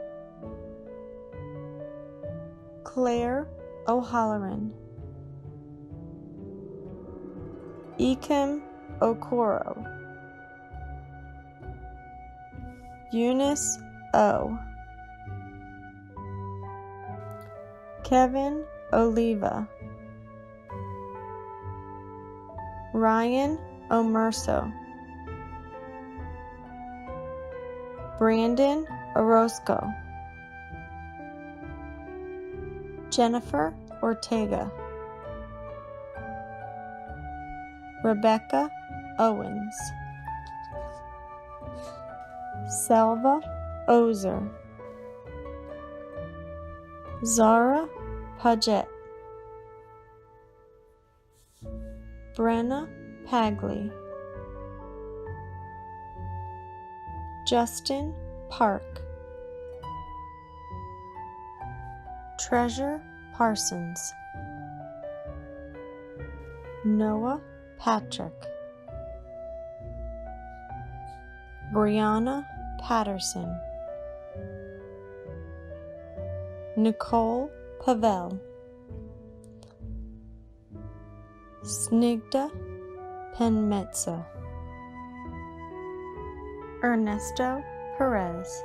Claire O'Halloran, Ikem Okoro, Eunice O, Kevin Oliva, Ryan Omerso, Brandon Orozco, Jennifer Ortega, Rebecca Owens, Selva Ozer, Zara Paget, Brenna Pagley, Justin Park, Treasure Parsons, Noah Patrick, Brianna Patterson, Nicole Pavel, Snigda Penmetza, Ernesto Perez,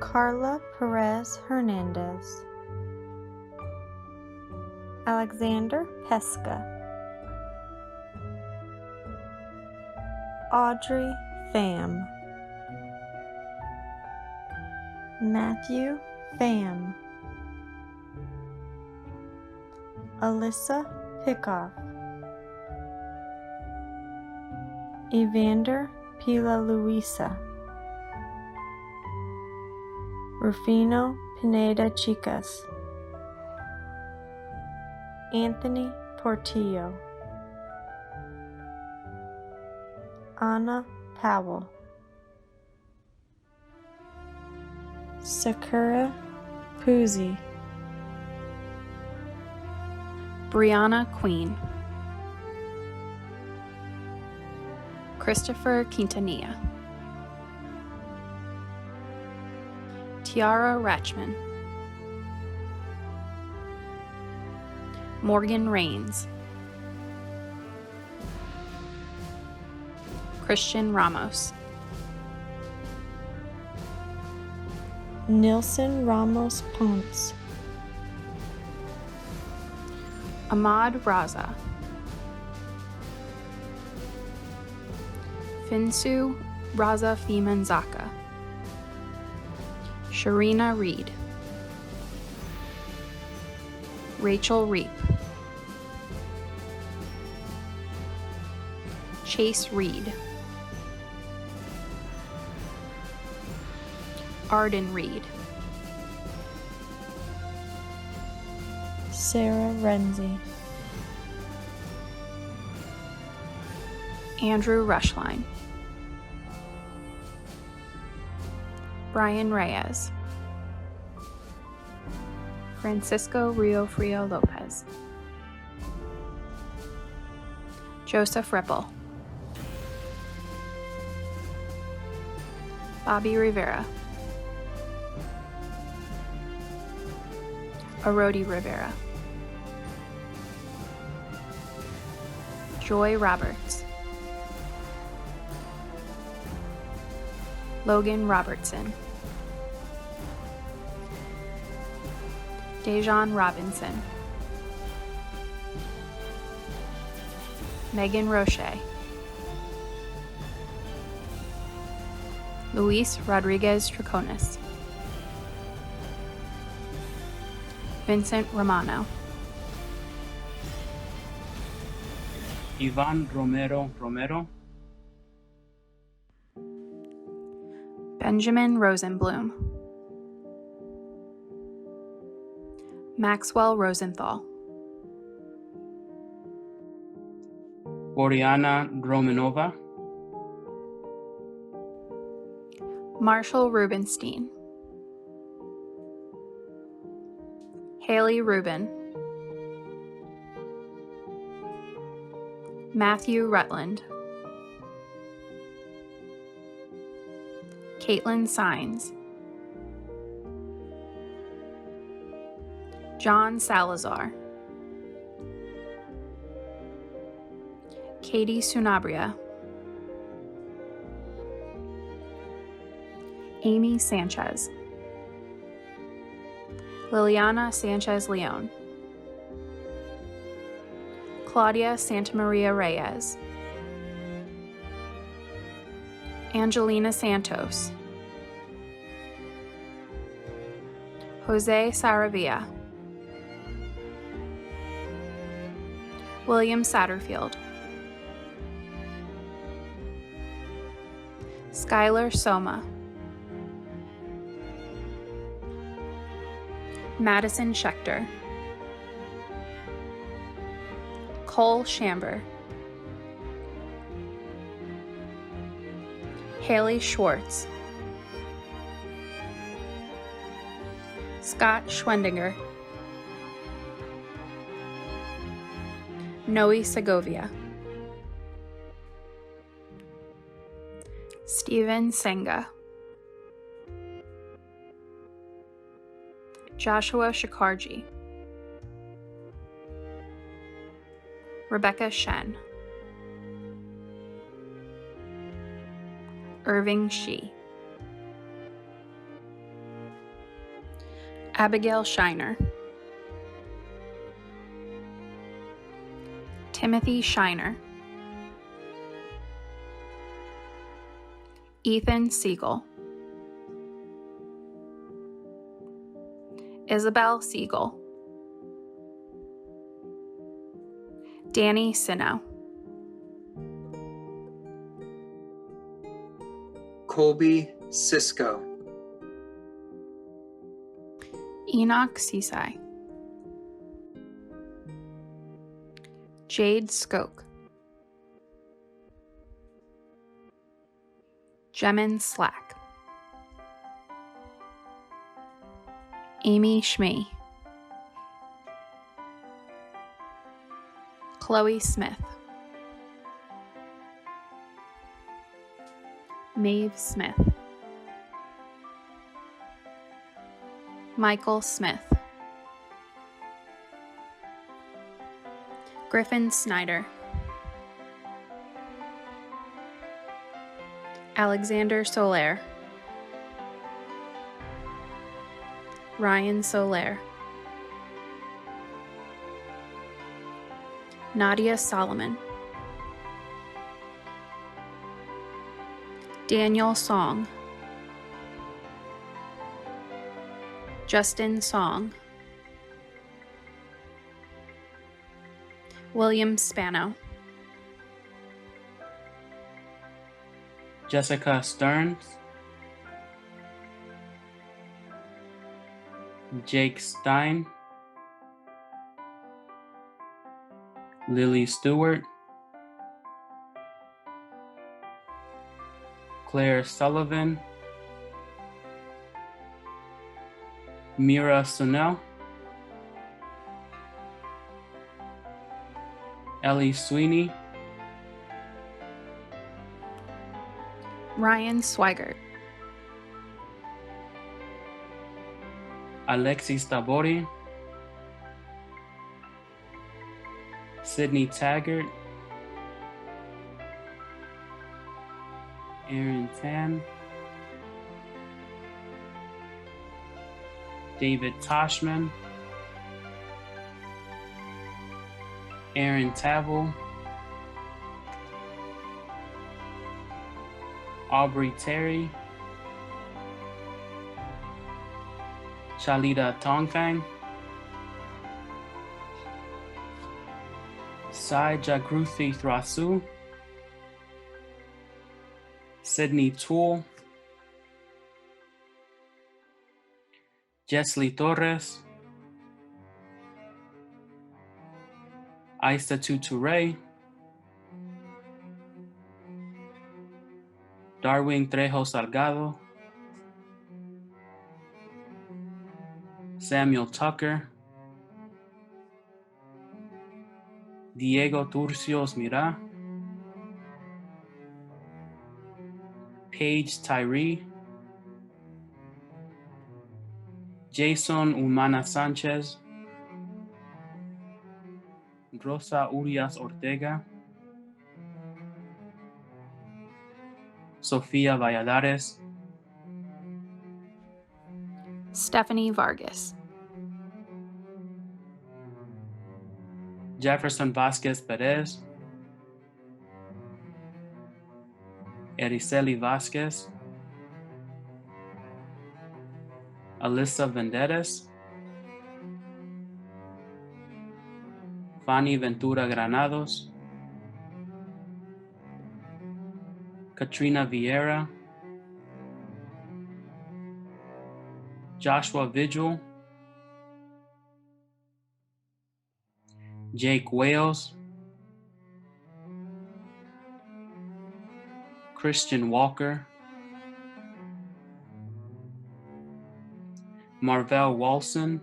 Carla Perez Hernandez, Alexander Pesca, Audrey Pham, Matthew Pham, Alyssa Pickoff, Evander Pila Luisa, Rufino Pineda Chicas, Anthony Portillo, Anna Powell, Sakura Puzzi, Brianna Queen, Christopher Quintanilla, Tiara Ratchman, Morgan Rains, Christian Ramos, Nilson Ramos Ponce, Ahmad Raza, Finsu Raza Fimanzaka, Sharina Reed, Rachel Reap, Chase Reed, Arden Reed, Sarah Renzi, Andrew Rushline, Brian Reyes, Francisco Rio Frio Lopez, Joseph Ripple, Bobby Rivera, Arodi Rivera, Joy Roberts, Logan Robertson, Dejan Robinson, Megan Roche, Luis Rodriguez Triconis, Vincent Romano, Ivan Romero, Benjamin Rosenblum, Maxwell Rosenthal, Oriana Dromanova, Marshall Rubenstein, Haley Rubin, Matthew Rutland, Caitlin Sines, John Salazar, Katie Sunabria, Amy Sanchez, Liliana Sanchez Leon, Claudia Santamaria Reyes, Angelina Santos, Jose Saravia, William Satterfield, Skylar Soma, Madison Schechter, Cole Shamber, Haley Schwartz, Scott Schwendinger, Noe Segovia, Steven Senga, Joshua Shikarji, Rebecca Shen, Irving Shi, Abigail Shiner, Timothy Shiner, Ethan Siegel, Isabel Siegel, Danny Sino, Colby Cisco, Enoch Sisai, Jade Skoke, Jemin Slack, Amy Schmee, Chloe Smith, Maeve Smith, Michael Smith, Griffin Snyder, Alexander Soler, Ryan Soler, Nadia Solomon, Daniel Song, Justin Song, William Spano, Jessica Stearns, Jake Stein, Lily Stewart, Claire Sullivan, Mira Sunel, Ellie Sweeney, Ryan Swigert, Alexis Tabori, Sydney Taggart, Aaron Tan, David Toshman, Aaron Tavel, Aubrey Terry, Shalida Tongfang, Sai Jagruthi Thrasu, Sydney Toole, Jesly Torres, Aisa Tuture, Darwin Trejo Salgado, Samuel Tucker, Diego Turcios Mira, Paige Tyree, Jason Humana Sanchez, Rosa Urias Ortega, Sofia Valladares, Stephanie Vargas, Jefferson Vasquez Perez, Ericeli Vasquez, Alyssa Venderes, Fanny Ventura Granados, Katrina Vieira, Joshua Vigil, Jake Wales, Christian Walker, Marvell Walson,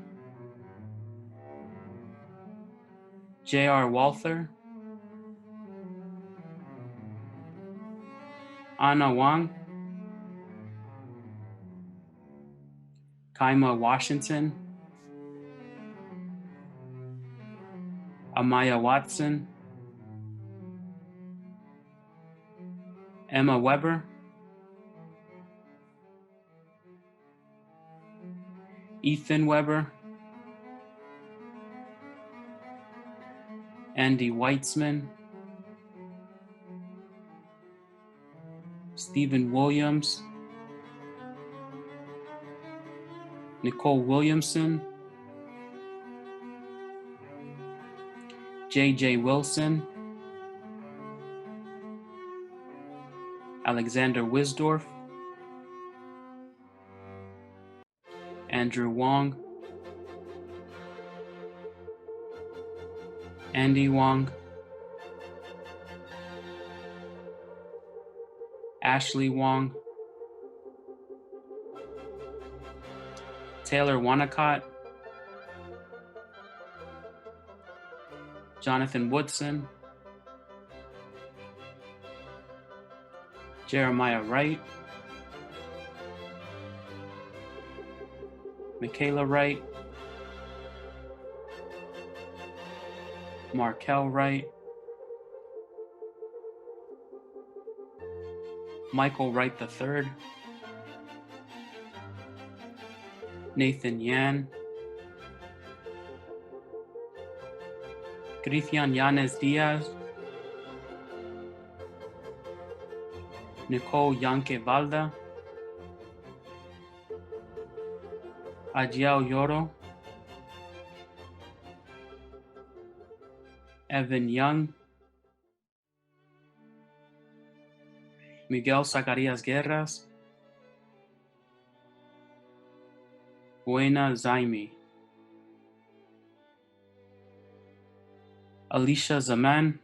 J.R. Walther, Anna Wang, Kaima Washington, Amaya Watson, Emma Weber, Ethan Weber, Andy Weitzman, Stephen Williams, Nicole Williamson, J.J. Wilson, Alexander Wisdorf, Andrew Wong, Andy Wong, Ashley Wong, Taylor Wanacott, Jonathan Woodson, Jeremiah Wright, Michaela Wright, Markel Wright, Michael Wright III, Nathan Yan, Cristian Yanes Diaz, Nicole Yanke Valda, Ajiao Yoro, Evan Young, Miguel Zacarias Guerras, Buena Zaimi, Alicia Zaman,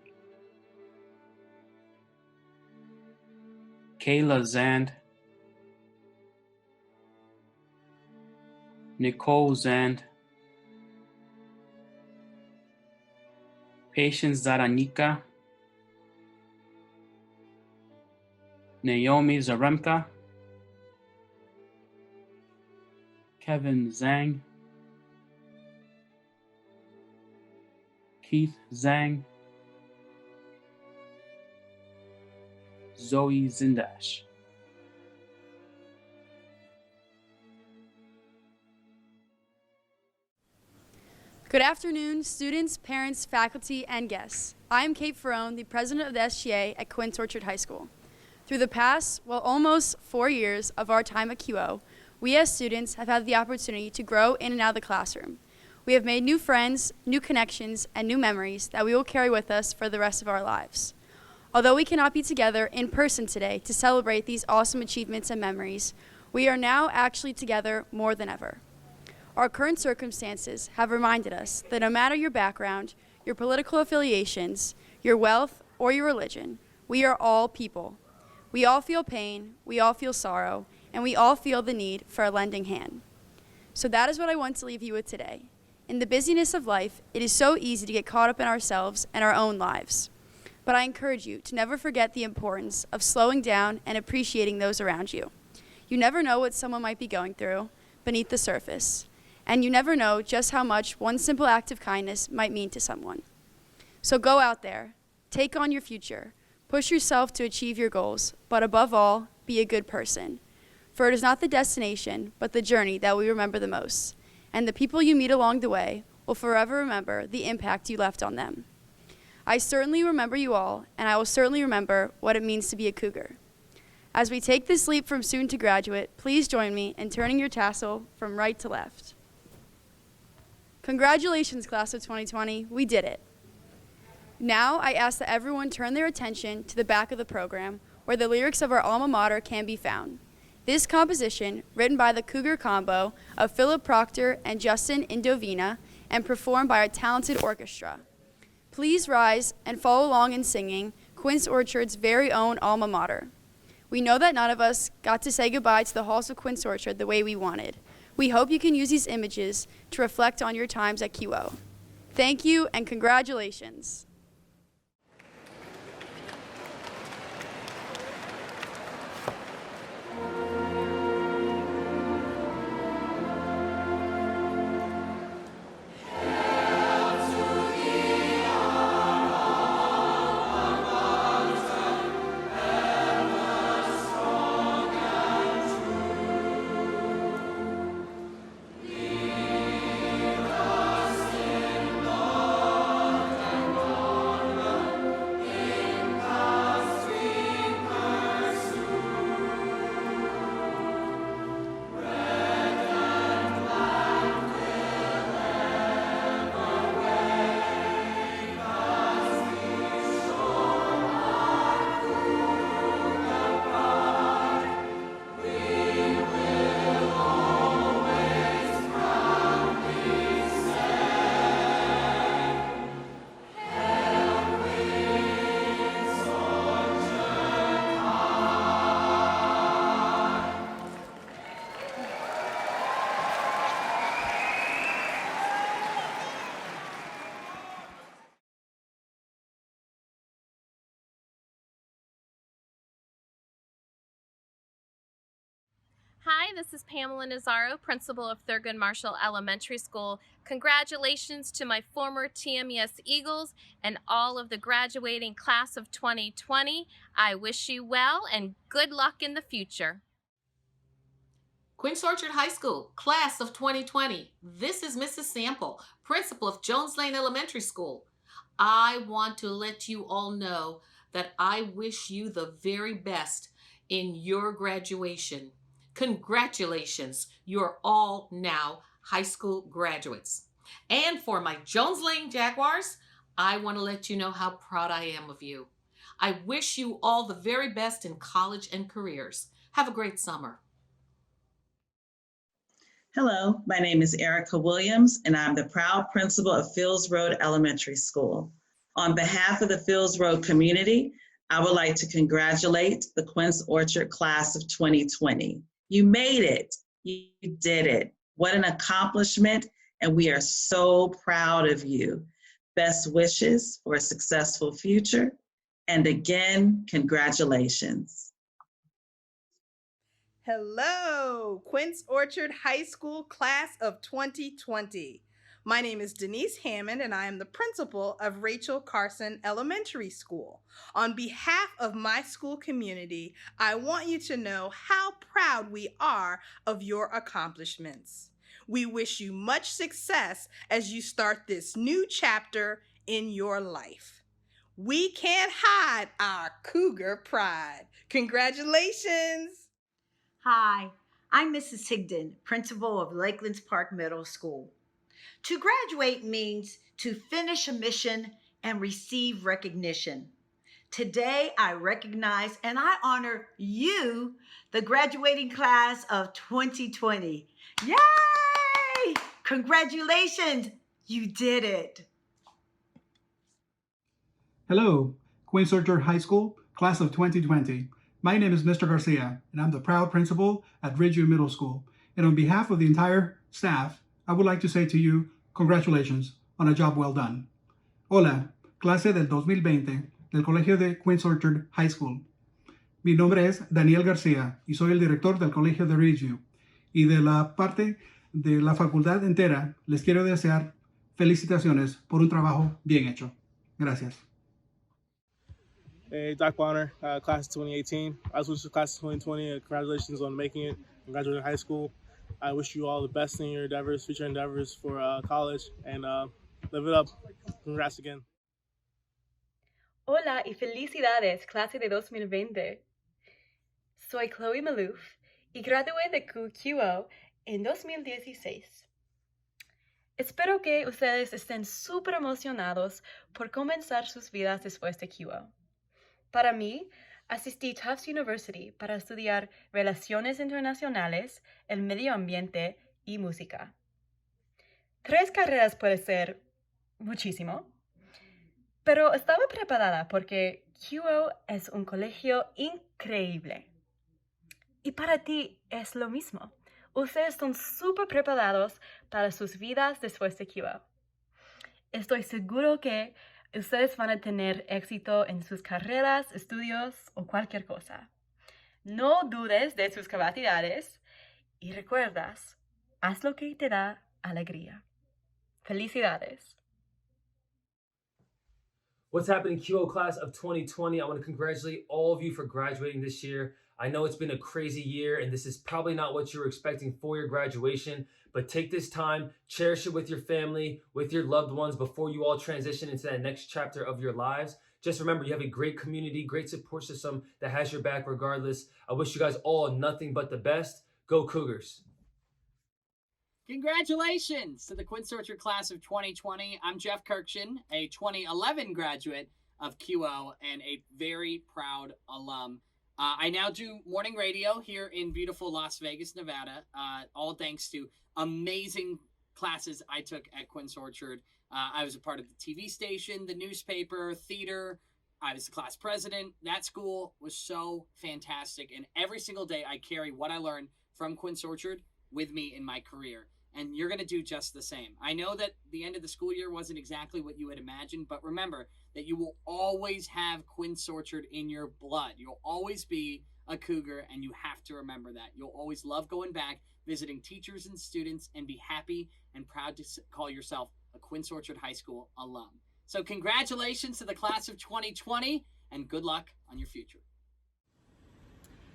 Kayla Zand, Nicole Zand, Patience Zaranika, Naomi Zaremka, Kevin Zhang, Keith Zhang, Zoe Zindash. Good afternoon, students, parents, faculty, and guests. I am Kate Ferrone, the president of the SGA at Quince Orchard High School. Through the past, almost 4 years of our time at QO, we as students have had the opportunity to grow in and out of the classroom. We have made new friends, new connections, and new memories that we will carry with us for the rest of our lives. Although we cannot be together in person today to celebrate these awesome achievements and memories, we are now actually together more than ever. Our current circumstances have reminded us that no matter your background, your political affiliations, your wealth, or your religion, we are all people. We all feel pain, we all feel sorrow, and we all feel the need for a lending hand. So that is what I want to leave you with today. In the busyness of life, it is so easy to get caught up in ourselves and our own lives. But I encourage you to never forget the importance of slowing down and appreciating those around you. You never know what someone might be going through beneath the surface. and you never know just how much one simple act of kindness might mean to someone. So go out there, take on your future, push yourself to achieve your goals, but above all, be a good person. For it is not the destination, but the journey that we remember the most, and the people you meet along the way will forever remember the impact you left on them. I certainly remember you all, and I will certainly remember what it means to be a Cougar. As we take this leap from student to graduate, please join me in turning your tassel from right to left. Congratulations, class of 2020, we did it. Now I ask that everyone turn their attention to the back of the program where the lyrics of our alma mater can be found. This composition, written by the Cougar combo of Philip Proctor and Justin Indovina and performed by our talented orchestra. Please rise and follow along in singing Quince Orchard's very own alma mater. We know that none of us got to say goodbye to the halls of Quince Orchard the way we wanted. We hope you can use these images to reflect on your times at QO. Thank you and congratulations. Hi, this is Pamela Nazaro, principal of Thurgood Marshall Elementary School. Congratulations to my former TMES Eagles and all of the graduating class of 2020. I wish you well and good luck in the future. Quince Orchard High School, class of 2020. This is Mrs. Sample, principal of Jones Lane Elementary School. I want to let you all know that I wish you the very best in your graduation. Congratulations, you're all now high school graduates. And for my Jones Lane Jaguars, I want to let you know how proud I am of you. I wish you all the very best in college and careers. Have a great summer. Hello, my name is Erica Williams, and I'm the proud principal of Fields Road Elementary School. On behalf of the Fields Road community, I would like to congratulate the Quince Orchard class of 2020. You made it. You did it. What an accomplishment, and we are so proud of you. Best wishes for a successful future, and again, congratulations. Hello, Quince Orchard High School class of 2020. My name is Denise Hammond, and I am the principal of Rachel Carson Elementary School. On behalf of my school community, I want you to know how proud we are of your accomplishments. We wish you much success as you start this new chapter in your life. We can't hide our Cougar pride. Congratulations! Hi, I'm Mrs. Higdon, principal of Lakelands Park Middle School. To graduate means to finish a mission and receive recognition. Today, I recognize and I honor you, the graduating class of 2020. Yay! Congratulations, you did it. Hello, Quince Orchard High School, class of 2020. My name is Mr. Garcia, and I'm the proud principal at Ridgeview Middle School. And on behalf of the entire staff, I would like to say to you, congratulations on a job well done. Hola, clase del 2020 del Colegio de Quince Orchard High School. Mi nombre es Daniel García y soy el director del Colegio de Ridgeview. Y de la parte de la facultad entera, les quiero desear felicitaciones por un trabajo bien hecho. Gracias. Hey, Doc Bonner, class of 2018. I was with the class of 2020. Congratulations on making it and graduating high school. I wish you all the best in your endeavors, future endeavors for college, and live it up. Congrats again. Hola y felicidades, clase de 2020. Soy Chloe Maloof y gradué de QQO en 2016. Espero que ustedes estén súper emocionados por comenzar sus vidas después de QO. Para mí, asistí a Tufts University para estudiar Relaciones Internacionales, el Medio Ambiente y Música. 3 carreras puede ser muchísimo, pero estaba preparada porque QO es un colegio increíble. Y para ti es lo mismo. Ustedes son súper preparados para sus vidas después de QO. Estoy seguro que ustedes van a tener éxito en sus carreras, estudios o cualquier cosa. No dudes de sus capacidades y recuerdas, haz lo que te da alegría. Felicidades. What's happening, QO class of 2020? I want to congratulate all of you for graduating this year. I know it's been a crazy year, and this is probably not what you were expecting for your graduation, but take this time, cherish it with your family, with your loved ones before you all transition into that next chapter of your lives. Just remember, you have a great community, great support system that has your back regardless. I wish you guys all nothing but the best. Go Cougars. Congratulations to the Quince Orchard class of 2020. I'm Jeff Kirkshin, a 2011 graduate of QO and a very proud alum. I now do morning radio here in beautiful Las Vegas, Nevada, all thanks to amazing classes I took at Quince Orchard. I was a part of the TV station, the newspaper, theater. I was the class president. That school was so fantastic. And every single day I carry what I learned from Quince Orchard with me in my career. And you're going to do just the same. I know that the end of the school year wasn't exactly what you had imagined, but remember that you will always have Quince Orchard in your blood. You'll always be a Cougar, and you have to remember that. You'll always love going back, visiting teachers and students, and be happy and proud to call yourself a Quince Orchard High School alum. So congratulations to the class of 2020, and good luck on your future.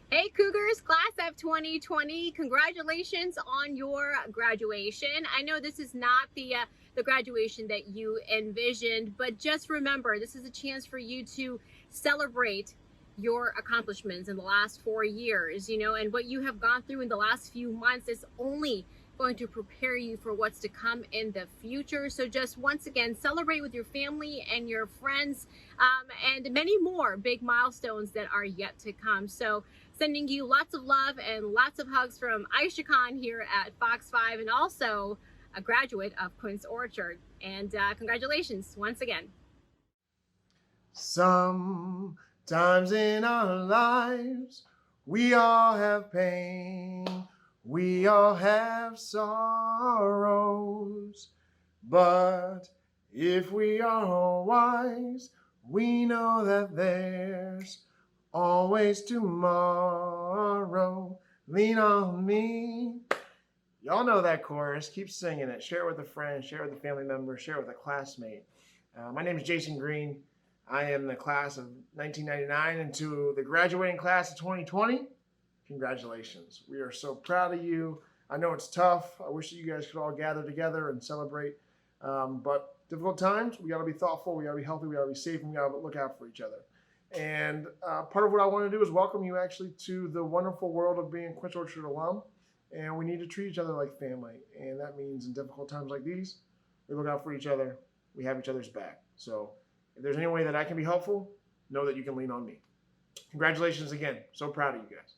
Hey Cougars, class of 2020, congratulations on your graduation. I know this is not the graduation that you envisioned, but just remember, this is a chance for you to celebrate your accomplishments in the last 4 years, and what you have gone through in the last few months is only going to prepare you for what's to come in the future. So just once again, celebrate with your family and your friends, and many more big milestones that are yet to come. So sending you lots of love and lots of hugs from Aisha Khan here at Fox 5, and also a graduate of Quince Orchard. And congratulations once again. Sometimes in our lives, we all have pain, we all have sorrows, but if we are wise, we know that there's always tomorrow. Lean on me. Y'all know that chorus. Keep singing it. Share it with a friend. Share it with a family member. Share it with a classmate. My name is Jason Green. I am the class of 1999, and to the graduating class of 2020, congratulations. We are so proud of you. I know it's tough. I wish that you guys could all gather together and celebrate. But difficult times, we got to be thoughtful. We got to be healthy. We got to be safe. And we got to look out for each other. And part of what I want to do is welcome you actually to the wonderful world of being a Quince Orchard alum. And we need to treat each other like family. And that means in difficult times like these, we look out for each other. We have each other's back. So if there's any way that I can be helpful, know that you can lean on me. Congratulations again. So proud of you guys.